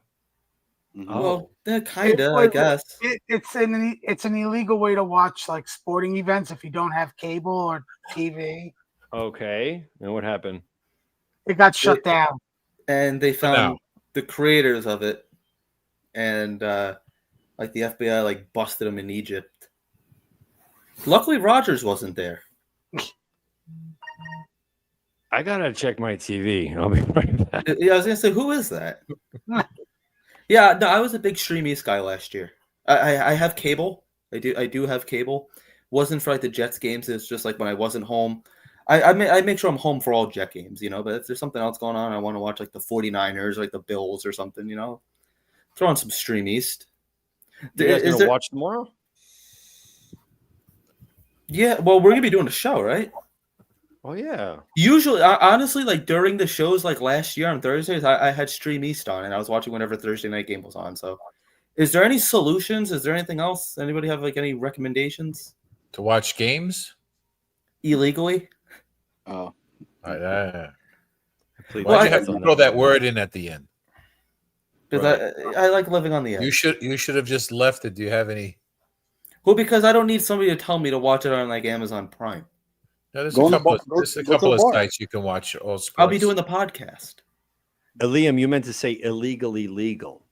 Mhm. Oh. Well, yeah, kinda, I guess. It's an illegal way to watch like sporting events if you don't have cable or TV. Okay. And what happened? It got shut down. And they found now. the creators of it, and like the FBI like busted them in Egypt. Luckily, Rogers wasn't there. I gotta check my TV. I'll be right back. Yeah, I was gonna say, who is that? Yeah, no, I was a big Stream East guy last year. I have cable. I do have cable. Wasn't for like the Jets games. It's just like when I wasn't home. I make sure I'm home for all Jet games, you know. But if there's something else going on, I want to watch like the 49ers, or like the Bills or something, you know. Throw on some Stream East. You guys Is gonna there- watch tomorrow? Yeah, well, we're gonna be doing a show, right? Oh yeah. Usually, honestly, like during the shows, like last year on Thursdays, I had Stream East on, and I was watching whenever Thursday night game was on. So, is there any solutions? Is there anything else? Anybody have like any recommendations To watch games? illegally? Oh, Why'd Well, you have to throw that word in at the end? Because I like living on the edge. You should have just left it. Do you have any? Well, because I don't need somebody to tell me to watch it on like Amazon Prime. No, there's Go a on the couple, bar- of, go- there's a go to couple the of bar. sites you can watch all sports. I'll be doing the podcast. Liam, you meant to say illegally legal.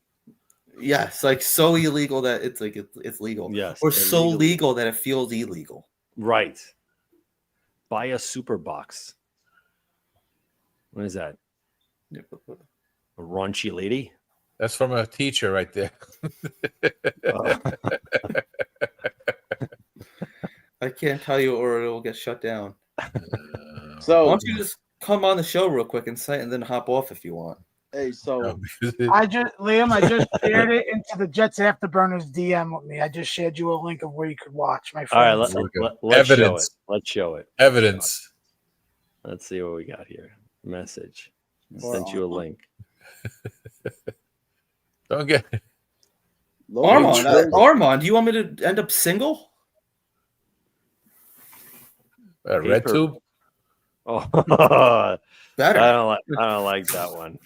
Yes, like so illegal that it's like it's legal. Yes. Or so illegally. legal that it feels illegal. Right. Buy a super box. What is that? A raunchy lady? That's from a teacher right there. Oh. I can't tell you, or it will get shut down. Why so don't you just come on the show real quick and say, and then hop off if you want? hey, so I just shared it into the Jets Afterburners DM with me. I just shared you a link of where you could watch. My All right, friend. let's show it. Evidence. Let's show it. Evidence. Let's see what we got here. Message. Or Sent you a link. Don't get. Armand, do you want me to end up single? Red Paper. tube. Oh, I Better. don't like that one.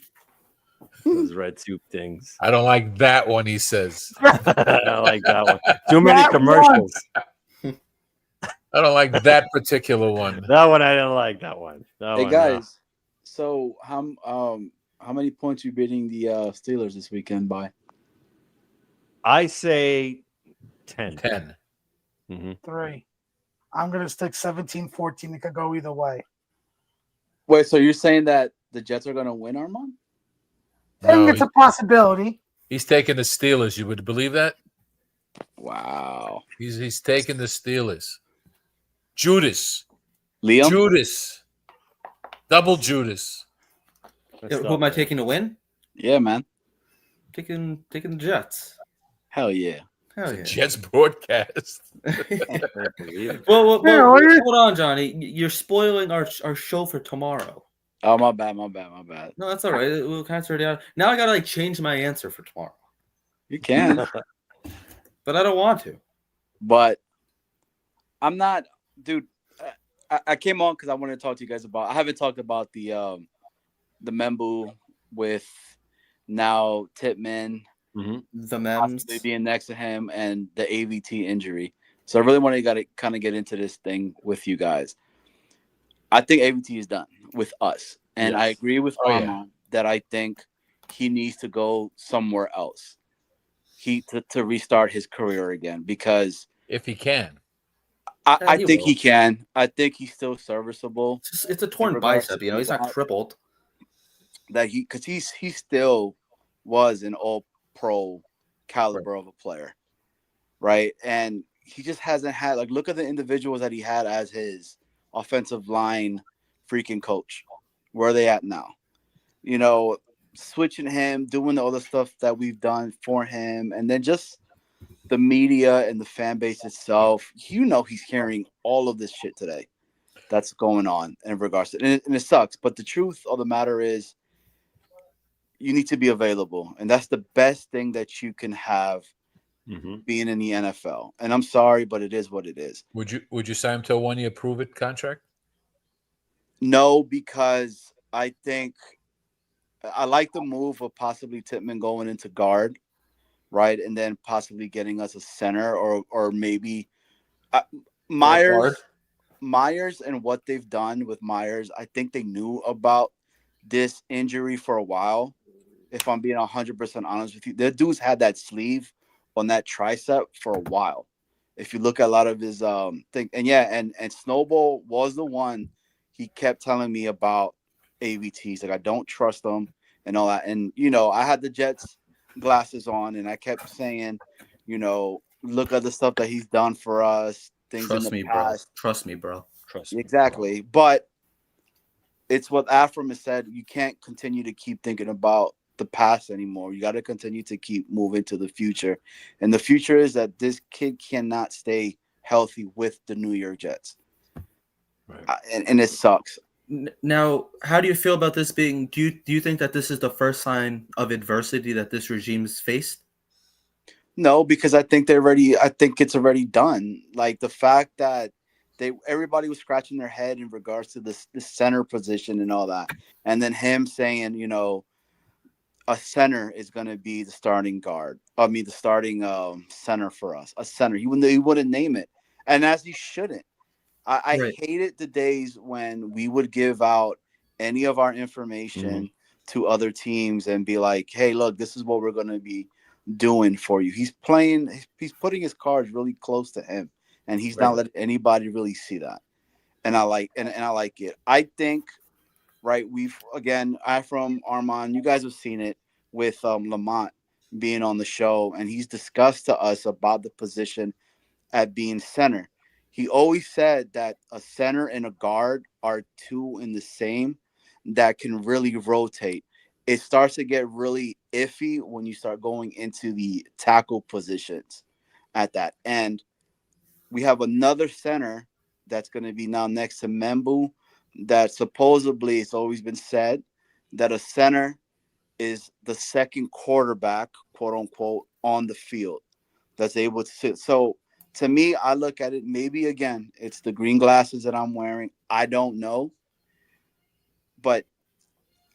Those red soup things. I don't like that one, he says. I don't like that one. Too many That commercials. I don't like that particular one. That one I didn't like. That one. That Hey one, guys, so how many points you beating the Steelers this weekend by? I say 10. 10. Mm-hmm. 3. I'm gonna stick 17-14. It could go either way. Wait, so you're saying that the Jets are gonna win, Armand? I think No, it's a possibility. he's taking the Steelers. You would believe that? Wow. He's taking the Steelers. Judas. Liam? Judas. Double Judas. Who am I taking to win? Yeah, man. Taking the Jets. Hell yeah. Hell yeah. Jets broadcast. Well, Yeah, hold on, Johnny. You're spoiling our show for tomorrow. Oh, my bad. No, No, that's all right. We'll cancel it out. Now I gotta change my answer for tomorrow, you can. but I don't want to. But I'm not, dude. I came on because I wanted to talk to you guys about. I haven't talked about the Membu with now Titman The Mems. possibly being next to him and the AVT injury. So I really want to kind of get into this thing with you guys. I think AVT is done with us, and I agree with Armand that I think he needs to go somewhere else. To restart his career again because If he can. I he think will. he can. I think he's still serviceable. It's a torn regards bicep. to He's not that. crippled. That he still was an all pro caliber of a player, right? And he just hasn't had look at the individuals that he had as his offensive line freaking coach. Where are they at now? Switching him, doing all the stuff that we've done for him, and then just the media and the fan base itself. He's hearing all of this shit today that's going on in regards to and it sucks. But the truth of the matter is you need to be available. And that's the best thing that you can have being in the NFL. And I'm sorry, but it is what it is. Would you sign him to a 1-year prove-it contract? No, because I think I like the move of possibly Titman going into guard, right? And then possibly getting us a center or maybe Myers and what they've done with Myers. I think they knew about this injury for a while. If I'm being 100% honest with you, the dude's had that sleeve on that tricep for a while. If you look at a lot of his thing, and Snowball was the one he kept telling me about AVTs. Like I don't trust them and all that. And I had the Jets glasses on, and I kept saying, look at the stuff that he's done for us. Things in the past. Trust me, bro. Exactly. But it's what Afram has said. You can't continue to keep thinking about the past anymore. You got to continue to keep moving to the future. And the future is that this kid cannot stay healthy with the New York Jets. Right. And it sucks. Now, how do you feel about this being? Do you think that this is the first sign of adversity that this regime's faced? No, because I think it's already done. Like the fact that everybody was scratching their head in regards to the center position and all that, and then him saying, a center is going to be the starting guard. The starting center for us. A center. He wouldn't name it, and as he shouldn't. I hated the days when we would give out any of our information to other teams and be like, hey, look, this is what we're going to be doing for you. He's putting his cards really close to him, and he's not letting anybody really see that. And I like it. I think, from Armand, you guys have seen it with Lamont being on the show, and he's discussed to us about the position at being center. He always said that a center and a guard are two in the same that can really rotate. It starts to get really iffy when you start going into the tackle positions at that. And we have another center that's going to be now next to Membu that supposedly it's always been said that a center is the second quarterback, quote unquote, on the field that's able to sit. So to me, I look at it, maybe again, it's the green glasses that I'm wearing. I don't know. but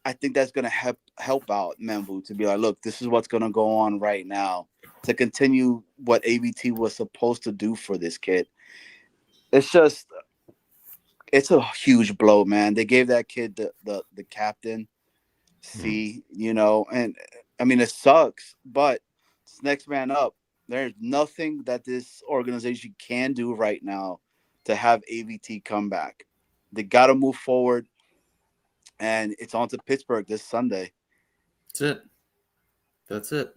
I think that's going to help out Membu to be like, look, this is what's going to go on right now to continue what AVT was supposed to do for this kid. It's a huge blow, man. They gave that kid the captain C, and I mean, it sucks, but it's next man up. There's nothing that this organization can do right now to have AVT come back. They got to move forward, and it's on to Pittsburgh this Sunday. That's it.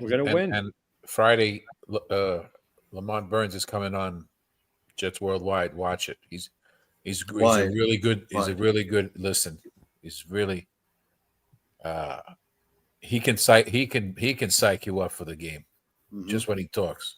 We're gonna win. And Friday, Lamont Burns is coming on Jets Worldwide. Watch it. He's a really good. He's a really good. Listen, he's really. He can psych you up for the game, just when he talks.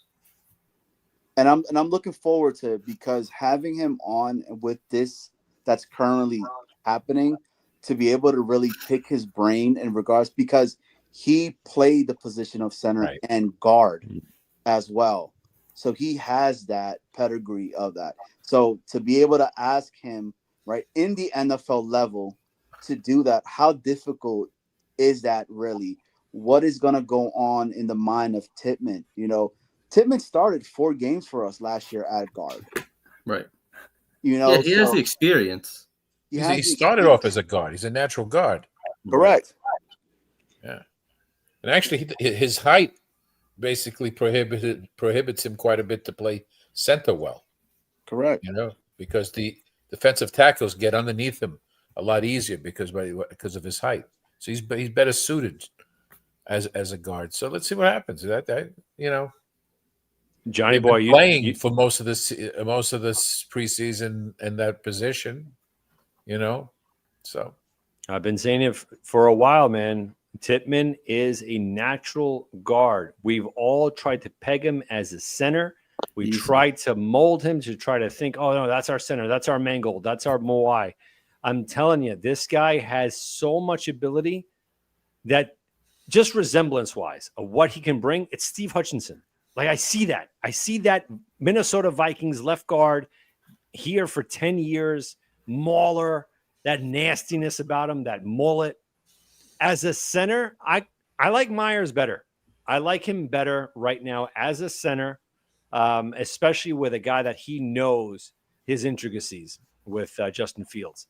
And I'm looking forward to it because having him on with this that's currently happening, to be able to really pick his brain in regards, because he played the position of center and guard as well. So he has that pedigree of that. So to be able to ask him right in the NFL level to do that, how difficult is that really? What is going to go on in the mind of Tittman? Tittman started 4 games for us last year at guard. Right. He has the experience. He started off as a guard. He's a natural guard. Correct. Yeah. And actually, his height basically prohibits him quite a bit to play center well. Correct. Because the defensive tackles get underneath him a lot easier because of his height. So he's better suited as a guard. So let's see what happens. Johnny boy, playing for most of this preseason in that position. So I've been saying it for a while, man. Tittman is a natural guard. We've all tried to peg him as a center. We tried to mold him to try to think, oh, no, that's our center. That's our Mangold. That's our Moai. I'm telling you, this guy has so much ability that just resemblance-wise of what he can bring, it's Steve Hutchinson. Like, I see that. I see that Minnesota Vikings left guard here for 10 years, mauler, that nastiness about him, that mullet. As a center, I like Myers better. I like him better right now as a center, especially with a guy that he knows his intricacies with Justin Fields.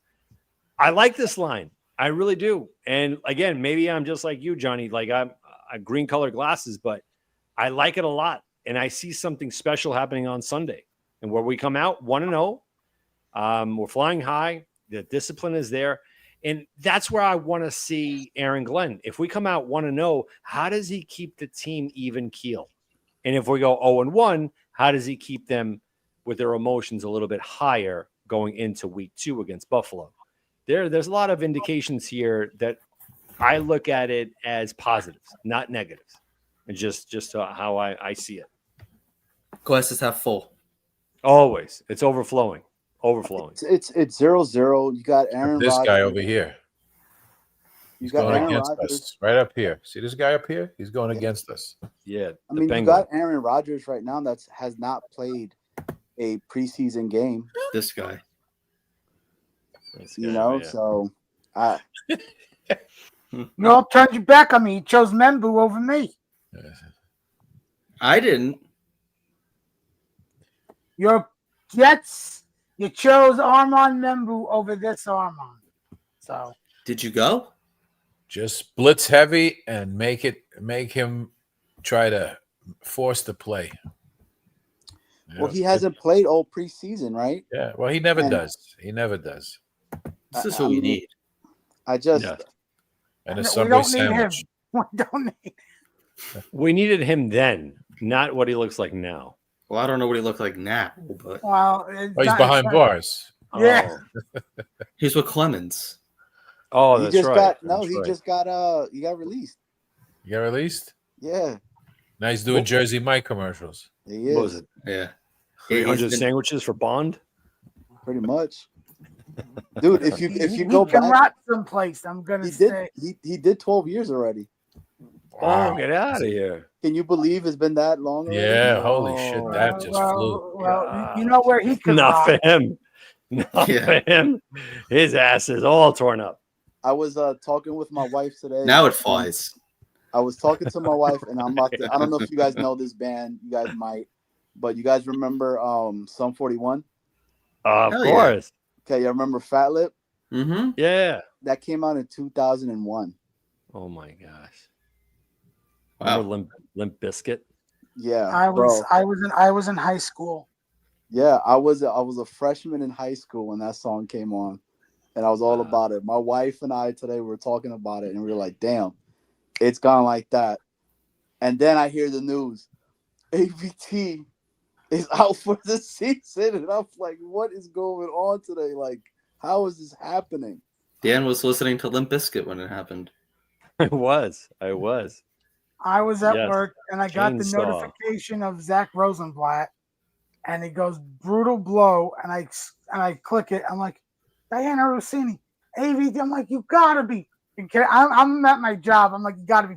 I like this line. I really do. And again, maybe I'm just like you, Johnny. Like I'm green colored glasses, but I like it a lot. And I see something special happening on Sunday. And where we come out 1-0, we're flying high. The discipline is there. And that's where I want to see Aaron Glenn. If we come out 1-0, how does he keep the team even keel? And if we go 0-1, how does he keep them with their emotions a little bit higher going into week 2 against Buffalo? There's a lot of indications here that I look at it as positives, not negatives. And just how I see it. Glasses half full. Always. It's overflowing. It's 0-0. You got Aaron this Rodgers. guy over here. You He's got going Aaron against Rodgers. us. Right up here. See this guy up here? He's going against us. Yeah. I mean, you got Aaron Rodgers right now that has not played a preseason game. This guy. So No, turned your back on me. You chose Membu over me. I didn't. Your Jets, you chose Armand Membu over this Armand. So Did you go? Just blitz heavy and make him try to force the play. Well, he hasn't played all preseason, right? Yeah. Well, he never does. He never does. This is who we need. I just And a we Subway don't need him. sandwich. We don't need. We needed him then, not what he looks like now. Well, I don't know what he looked like now, but Well, Oh, he's behind bars. Yeah. he's with Clemens. Oh, he that's just right. he got released. You got released? Yeah, Now he's doing Jersey Mike commercials. he What was is it? Yeah. 300 sandwiches for Bond? pretty much. Dude, if you go he can back, rot someplace. I'm gonna he say. did he did 12 years already. Oh, get out of here. Can you believe it's been that long already? Yeah, holy shit, that just flew. Well, you know where he could Not rot. for him. No, Yeah. man. His ass is all torn up. I was talking with my wife today. Now it and flies. I was talking to my wife, and I'm about to. I don't know if you guys know this band. You guys might, but you guys remember Sum 41? Of Hell yeah. course. Okay, you remember Fat Lip? Mm-hmm. Yeah. That came out in 2001. Oh my gosh. Wow. Remember Limp Biscuit? Yeah, I bro. was in high school. Yeah, I was a freshman in high school when that song came on, and I was all about it. My wife and I today were talking about it, and we were like, "Damn, it's gone like that." And then I hear the news, AVT is out for the season, and I'm like, "What is going on today? Like, how is this happening?" Dan was listening to Limp Bizkit when it happened. I was. I was at Yes. work, and I got the Chainsaw. notification of Zach Rosenblatt, and it goes brutal blow, and I click it. I'm like, Diana Rossini, AVT. I'm like, you gotta be. I'm at my job. I'm like, you gotta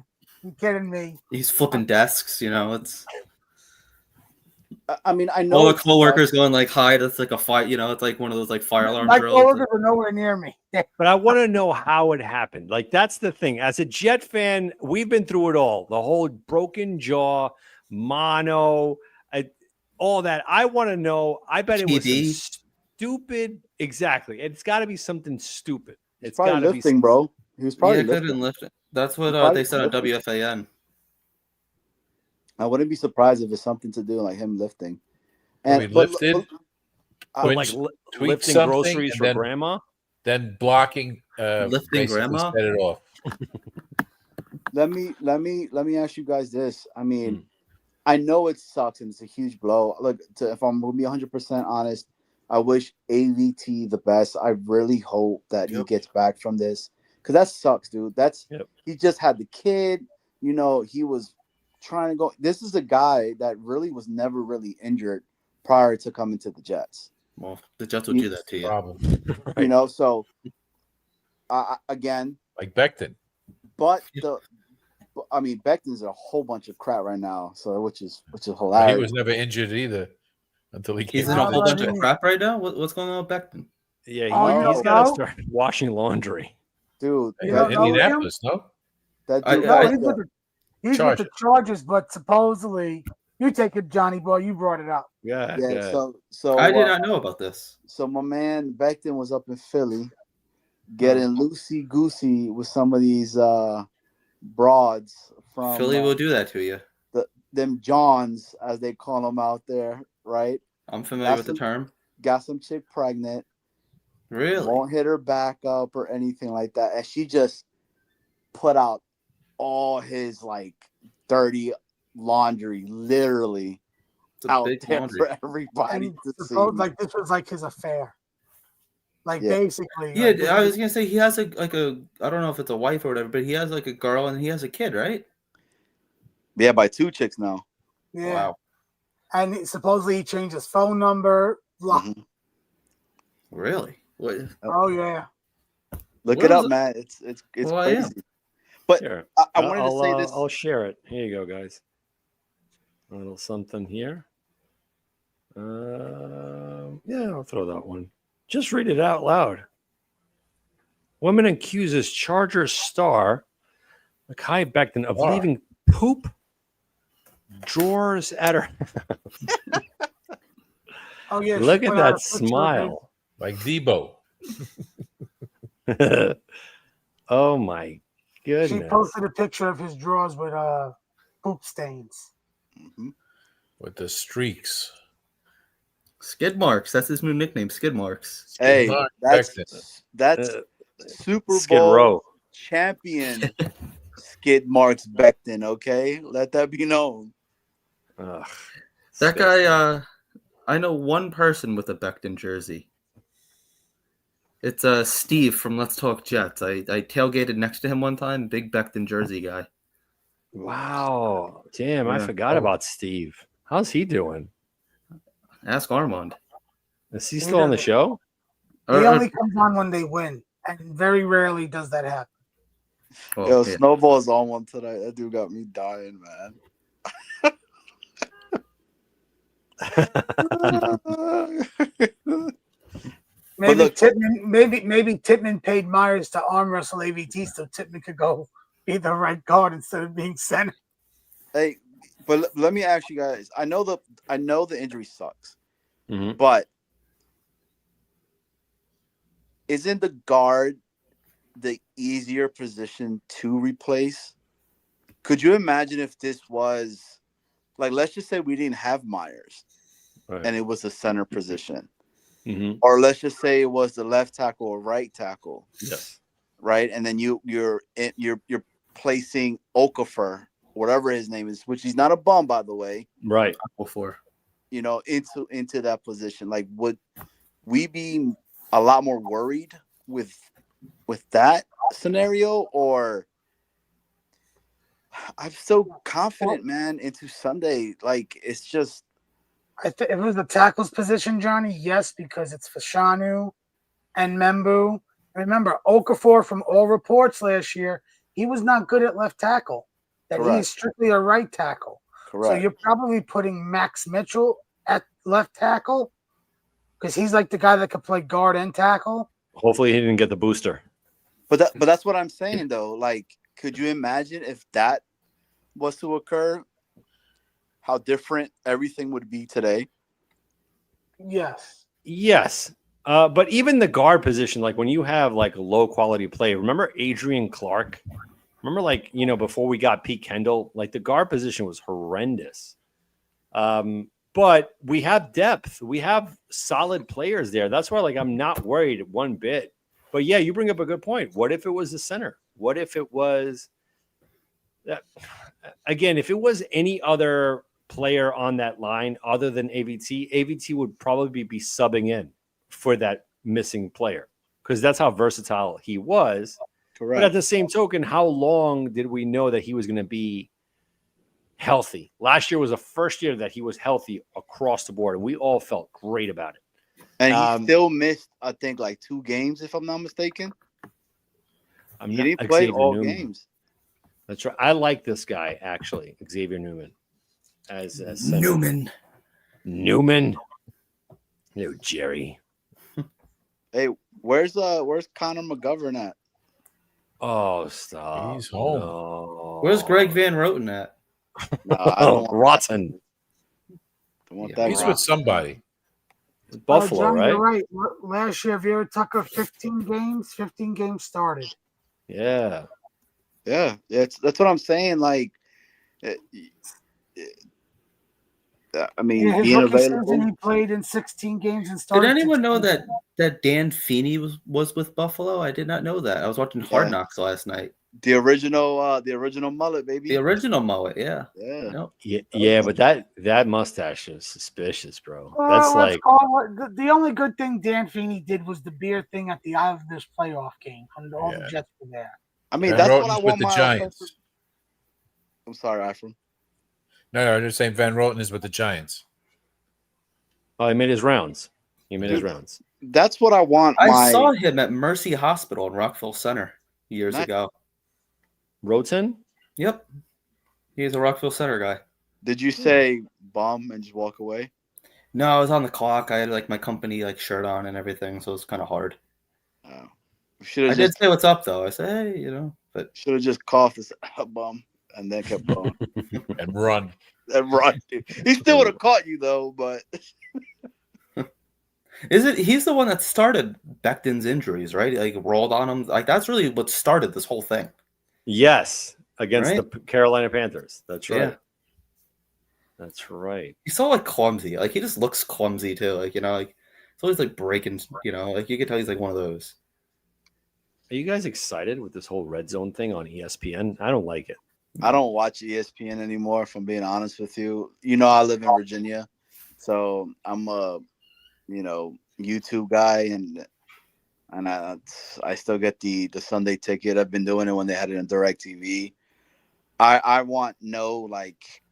be kidding me. He's flipping desks, it's I mean, I know all the it coworkers sucks. going like hi. That's like a fire, it's like one of those like fire alarm My drills. coworkers are nowhere near me. But I want to know how it happened. Like, that's the thing. As a Jet fan, we've been through it all. The whole broken jaw, mono, all that. I want to know. I bet it was some TD. stupid. Exactly. It's got to be something stupid. He's It's probably got to be lifting, bro. He was probably Yeah, couldn't lifting. lift it. That's what Probably they said on lifting. WFAN. I wouldn't be surprised if it's something to do like him lifting. Probably lifted, But like tweet lifting something, groceries and for then- grandma. then blocking Lifting basically grandma? set it off. Let me ask you guys this. I mean, I know it sucks and it's a huge blow. Look, if I'm gonna be 100% honest, I wish AVT the best. I really hope that he gets back from this, because that sucks, dude. He just had the kid. He was trying to go. This is a guy that really was never really injured prior to coming to the Jets. Well, the Jets will do that to you. Problem. Right. So again, Like Becton. but Becton's a whole bunch of crap right now. So which is But hilarious. he was never injured either until he came He's in to a the whole bunch Jets. of crap right now. What's going on with Becton? Yeah, don't he's got to know? start washing laundry. Dude, You don't know him? Indianapolis, no? that I- dude, No, like he's the- with the Chargers, but supposedly you take it, Johnny boy. You brought it up. Yeah. so I did not know about this. So my man Becton was up in Philly getting loosey goosey with some of these broads from Philly will do that to you. them Johns, as they call them out there, right? I'm familiar with the term. Got some chick pregnant. Really? Won't hit her back up or anything like that. And she just put out all his like dirty laundry, literally It's a out big there laundry. for everybody And to see. like this was like his affair. Like basically. Yeah, like, this I was- was gonna say he has a I don't know if it's a wife or whatever, but he has like a girl and he has a kid, right? Yeah, by two chicks now. Yeah. Wow. And supposedly he changed his phone number. Blah. Mhm. Really? What? Oh yeah. Look What it is up, it? man. It's Well, I am. crazy. But Here. I wanted to say this. I'll share it. Here you go, guys. A little something here. Yeah, I'll throw that one. Just read it out loud. Woman accuses Chargers star Mekhi Becton of leaving poop drawers at her. Oh yeah. she Look at put out that a picture of smile. Like Debo. Oh my his- She goodness. posted a picture of his drawers with poop stains. Mhm. With the streaks. Skid Marks. That's his new nickname, Skid Marks. Hey, Mark that's Uh, Super Skid Bowl Row. champion Skid Marks Becton. Okay, let that be known. Ugh, That disgusting. guy, I know one person with a Becton jersey. It's Steve from Let's Talk Jets. I tailgated next to him one time. Big Becton jersey guy. Wow. Damn, I Yeah. forgot about Steve. How's he doing? Ask Armand. Is he still on the show? He Or- only comes on when they win, and very rarely does that happen. well, Yo, yeah. Snowball's on one tonight. That dude got me dying, man. Maybe look- maybe Tittman paid Myers to arm wrestle AVT so Tittman could go be the right guard instead of being center. Hey, but let me ask you guys. I know the injury sucks, Mhm. but isn't the guard the easier position to replace? Could you imagine if this was like, let's just say we didn't have Myers Right. and it was the center position, Mhm. or let's just say it was the left tackle or right tackle, Yes. right? And then you're placing Okafor, whatever his name is, which he's not a bum, by the way, Right. Before. into that position. Like, would we be a lot more worried with that scenario, or I'm so confident, man, into Sunday. Like, it's just If it was the tackles position, Johnny, yes, because it's Fashanu and Membu. Remember, Okafor, from all reports last year, he was not good at left tackle. That he Correct. is strictly a right tackle. correct. So you're probably putting Max Mitchell at left tackle because he's like the guy that could play guard and tackle. Hopefully, he didn't get the booster. But that's what I'm saying, though. Like, could you imagine if that was to occur, how different everything would be today? Yes. Yes. But even the guard position, like when you have like a low quality play, remember Adrian Clark? Remember, like, you know, before we got Pete Kendall, like the guard position was horrendous. But we have depth. We have solid players there. That's why, like, I'm not worried one bit. But yeah, you bring up a good point. What if it was the center? What if it was that? Again, if it was any other player on that line other than AVT would probably be subbing in for that missing player because that's how versatile he was. Correct. But at the same token, how long did we know that he was going to be healthy? Last year was the first year that he was healthy across the board, and we all felt great about it. And he still missed, I think, like 2 games, if I'm not mistaken. He didn't play all games. That's right. I like this guy, actually, Xavier Newman. As center. Newman. Hello, Jerry. Hey, where's Connor McGovern at? Oh, stop. He's home. No. Where's Greg Van Roten at? No, I don't want, Rotten. don't want Yeah, that. He's guy. with somebody. Buffalo, Johnny, right? You're right. Last year, Vera Tucker, 15 games started. Yeah. Yeah, that's what I'm saying. Like, I mean, Yeah, his being rookie season, available. he played in 16 games and started. Did anyone know 16. that Dan Feeney was with Buffalo? I did not know that. I was watching Hard Yeah. Knocks last night. The original mullet, baby. The original mullet, yeah. Yeah. Nope. Yeah, but that mustache is suspicious, bro. Well, That's let's like call it, the only good thing Dan Feeney did was the beer thing at the Islanders playoff game when all the Yeah. Jets were there. I mean, Van that's Roten's what I with want the my Giants. offensive. I'm sorry, Ephraim. No, I'm just saying Van Roten is with the Giants. oh, he made his rounds. Dude, That's what I want. I saw him at Mercy Hospital in Rockville Center years Nice. ago. Roten? Yep. He's a Rockville Center guy. Did you say bum and just walk away? No, I was on the clock. I had like my company like shirt on and everything, so it was kind of hard. Oh. Should I have did just say what's up though. I said, hey, but should have just coughed and said bum and then kept going. And run. And run. He still would have caught you though, but he's the one that started Becton's injuries, right? Like rolled on him. Like that's really what started this whole thing. Yes, against Right? the Carolina Panthers. That's right. Yeah. That's right. He's so like clumsy. Like he just looks clumsy too. Like, like it's always like breaking, like you can tell he's like one of those. Are you guys excited with this whole red zone thing on ESPN? I don't like it. I don't watch ESPN anymore, if I'm being honest with you. You know, I live in Virginia, so I'm a, YouTube guy, and I still get the Sunday ticket. I've been doing it when they had it on DirecTV. I want no like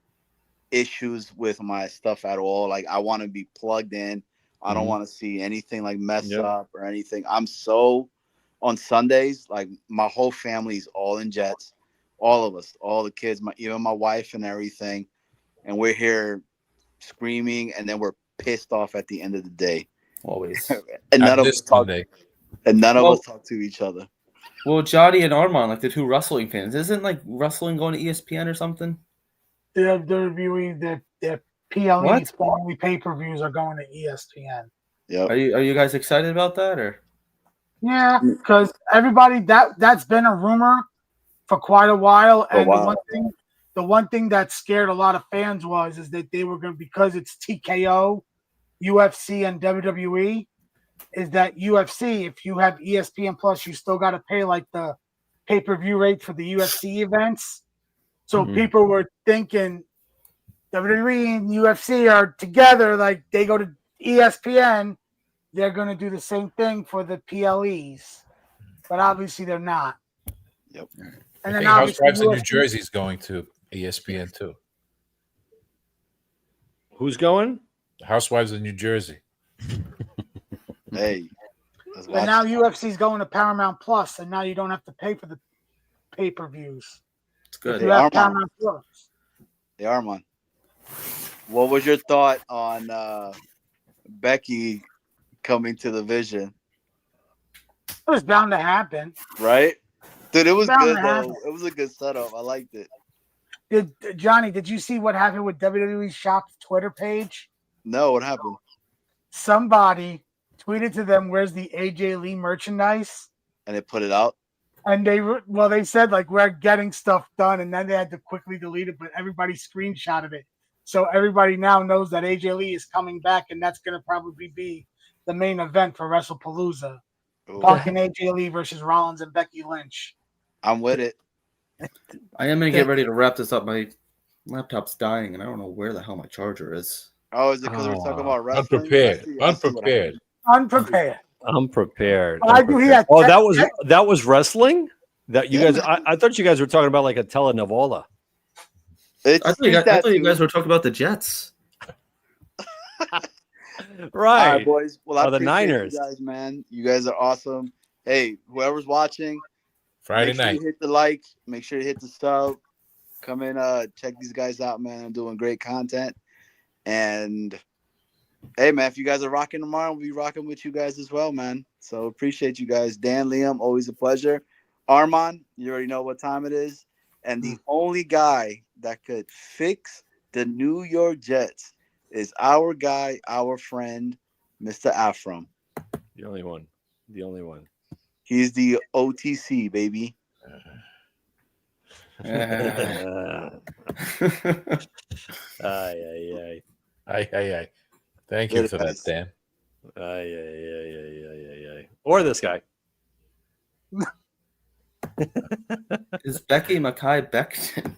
issues with my stuff at all. Like I want to be plugged in. I don't want to see anything like mess up or anything. I'm so on Sundays, like my whole family's all in Jets. All of us, all the kids, even my wife and everything. And we're here screaming, and then we're pissed off at the end of the day. Always. and none Not of this us talk. Sunday. And none of Well- us talk to each other. Well, Johnny and Armand, like the two wrestling fans, isn't like wrestling going to ESPN or something? They're reviewing their PLE What? Sportingly pay-per-views are going to ESPN. Yep. Are you guys excited about that or? Yeah, because everybody that's been a rumor for quite a while, For a and while. the one thing that scared a lot of fans is that they were going to, because it's TKO, UFC, and WWE, is that UFC, if you have ESPN Plus, you still got to pay like the pay-per-view rate for the UFC events. So people were thinking WWE and UFC are together, like they go to ESPN, they're going to do the same thing for the PLEs, but obviously they're not. Yep. And I then think obviously Housewives in New UFC Jersey is going to ESPN too. Who's going? Housewives in New Jersey. Hey. Let's But watch now it. UFC's going to Paramount Plus, and now you don't have to pay for the pay-per-views. It's good. You Hey, have Armand. Paramount Plus. Hey, Armand. What was your thought on Becky coming to the Vision? It was bound to happen. Right? Dude, it was Bound good to though. happen. It was a good setup. I liked it. Johnny, did you see what happened with WWE Shop's Twitter page? No, what happened? Somebody tweeted to them, "Where's the AJ Lee merchandise?" And they put it out. And they said like, "We're getting stuff done," and then they had to quickly delete it, but everybody screenshotted it. So everybody now knows that AJ Lee is coming back, and that's going to probably be the main event for WrestlePalooza. Ooh, Punk and AJ Lee versus Rollins and Becky Lynch. I'm with it. I am gonna get ready to wrap this up. My laptop's dying, and I don't know where the hell my charger is. Oh, is it because we're talking about wrestling? Unprepared. I see what Unprepared. happened. Unprepared. I'm prepared. I do hear Oh, that- that was wrestling. That you Yeah, guys, I thought you guys were talking about like a telenovela. It's I thought that you too. guys were talking about the Jets. All Right. right, boys. Well, I Oh, the appreciate Niners. you guys, man. You guys are awesome. Hey, whoever's watching, Friday make sure night. you hit the like, make sure you hit the sub. Come in, check these guys out, man. I'm doing great content. And hey, man, if you guys are rocking tomorrow, we'll be rocking with you guys as well, man. So appreciate you guys. Dan, Liam, always a pleasure. Armand, you already know what time it is. And the only guy that could fix the New York Jets is our guy, our friend, Mr. Afram. The only one. The only one. He's the OTC, baby. Ay, ay, ay. Aye. Thank you Later, for that, guys. Dan. Ay, ay, ay, ay, ay, ay. Or this guy. Is Becky Mackay Beckton?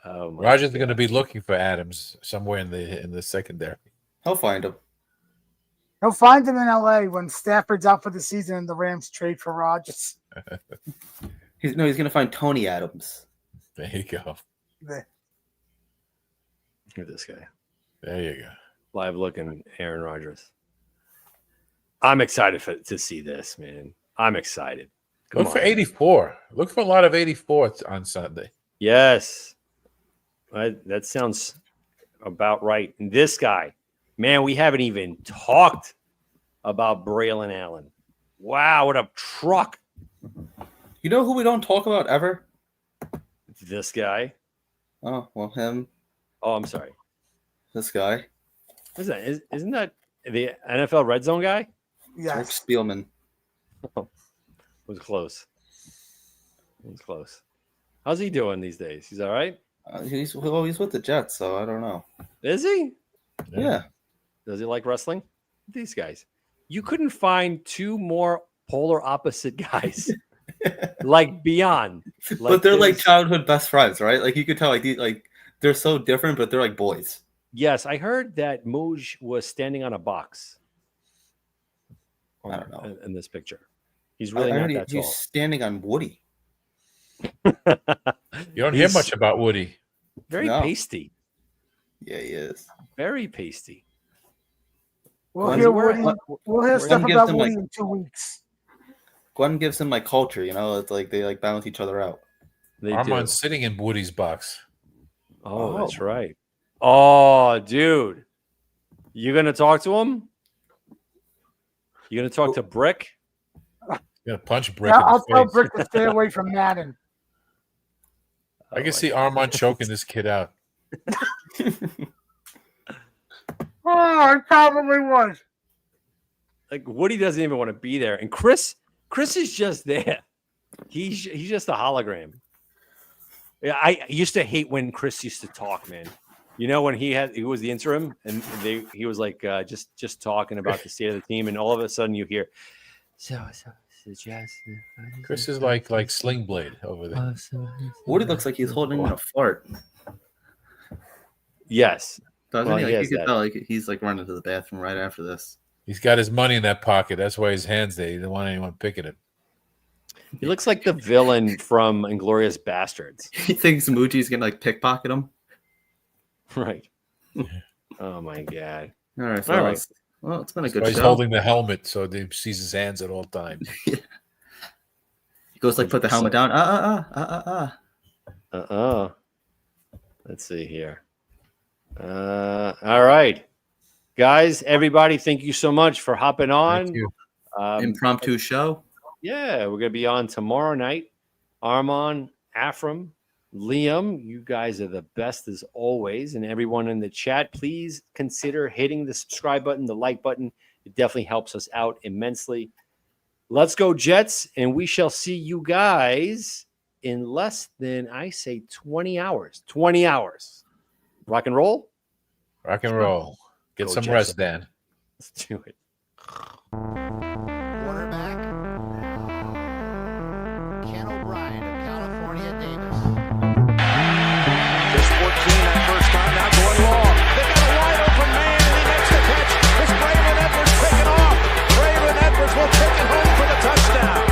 Oh my Roger's going to be looking for Adams somewhere in the secondary. He'll find him. He'll find him in LA when Stafford's out for the season and the Rams trade for Rodgers. He's gonna find Tony Adams. There you go. Look at this guy. There you go. Live looking Aaron Rodgers. I'm excited to see this, man. I'm excited. Come Look for on. 84. Look for a lot of 84s on Sunday. Yes. That sounds about right. And this guy, man, we haven't even talked about Braylon Allen. Wow, what a truck. You know who we don't talk about ever? This guy. Oh, well, him. Oh, I'm sorry. This guy. What's that? Isn't that the NFL Red Zone guy? Rick Yes. Spielman. Was close. It was close. How's he doing these days? He's all right? He's with the Jets, so I don't know. Is he? Yeah. Does he like wrestling? These guys. You couldn't find two more polar opposite guys. Like beyond. But they're like there's- childhood best friends, right? Like you could tell, they're so different, but they're like boys. Yes, I heard that Mooj was standing on a box. I don't know. In this picture. He's really I not heard that he's tall. standing on Woody. You don't hear He's much about Woody. Very No. pasty. Yeah, he is. Very pasty. We'll Glenn- hear where- Woody. We'll hear Glenn stuff gives about him, Woody like- in 2 weeks. Glenn gives him like culture, it's like they like balance each other out. They Armand's do. sitting in Woody's box. Oh, that's Oh. right. Oh, dude. You gonna talk to him? You gonna talk to Brick? Gonna punch Brick. Yeah, in the I'll tell face. Brick to stay away from Madden. I can see Armand choking this kid out. Oh, it probably was. Like Woody doesn't even want to be there, and Chris is just there. He's just a hologram. Yeah, I used to hate when Chris used to talk, man. You know, when he was the interim, and he was like just talking about the state of the team, and all of a sudden you hear, so suggest. Chris is like Sling Blade over there. Woody looks like he's holding in a fart. Yes. Doesn't Well, he? he Like, has you could that. tell like he's like running to the bathroom right after this. He's got his money in that pocket. That's why his hands there. He didn't want anyone picking it. He looks like the villain from Inglourious Bastards. He thinks Moochie's gonna like pickpocket him. Right. Oh my god. All right, All fellas. right. Well, it's been a That's good why he's show. holding the helmet so he sees his hands at all times. He goes like, put the helmet down. Let's see here. All right, guys, everybody, thank you so much for hopping on. Thank you. Impromptu show. Yeah, we're gonna be on tomorrow night. Armand, Afram, Liam, you guys are the best as always, and everyone in the chat, please consider hitting the subscribe button, the like button. It definitely helps us out immensely. Let's go Jets, and we shall see you guys in less than, I say, 20 hours. 20 hours. Rock and roll? Rock and roll. Get Go some Jets. rest, Dan. Let's do it. Quarterback, Ken O'Brien of California Davis. Just 14 that first time, now going long. They got a wide open man, and he makes the catch. It's Braylon Edwards taking off. Braylon Edwards will take it home for the touchdown.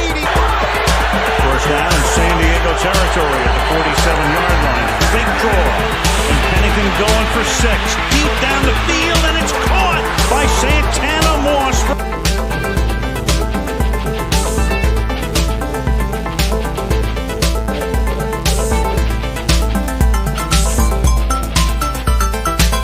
80. First down in San Diego territory at the 47-yard line. Big draw. And Pennington going for 6.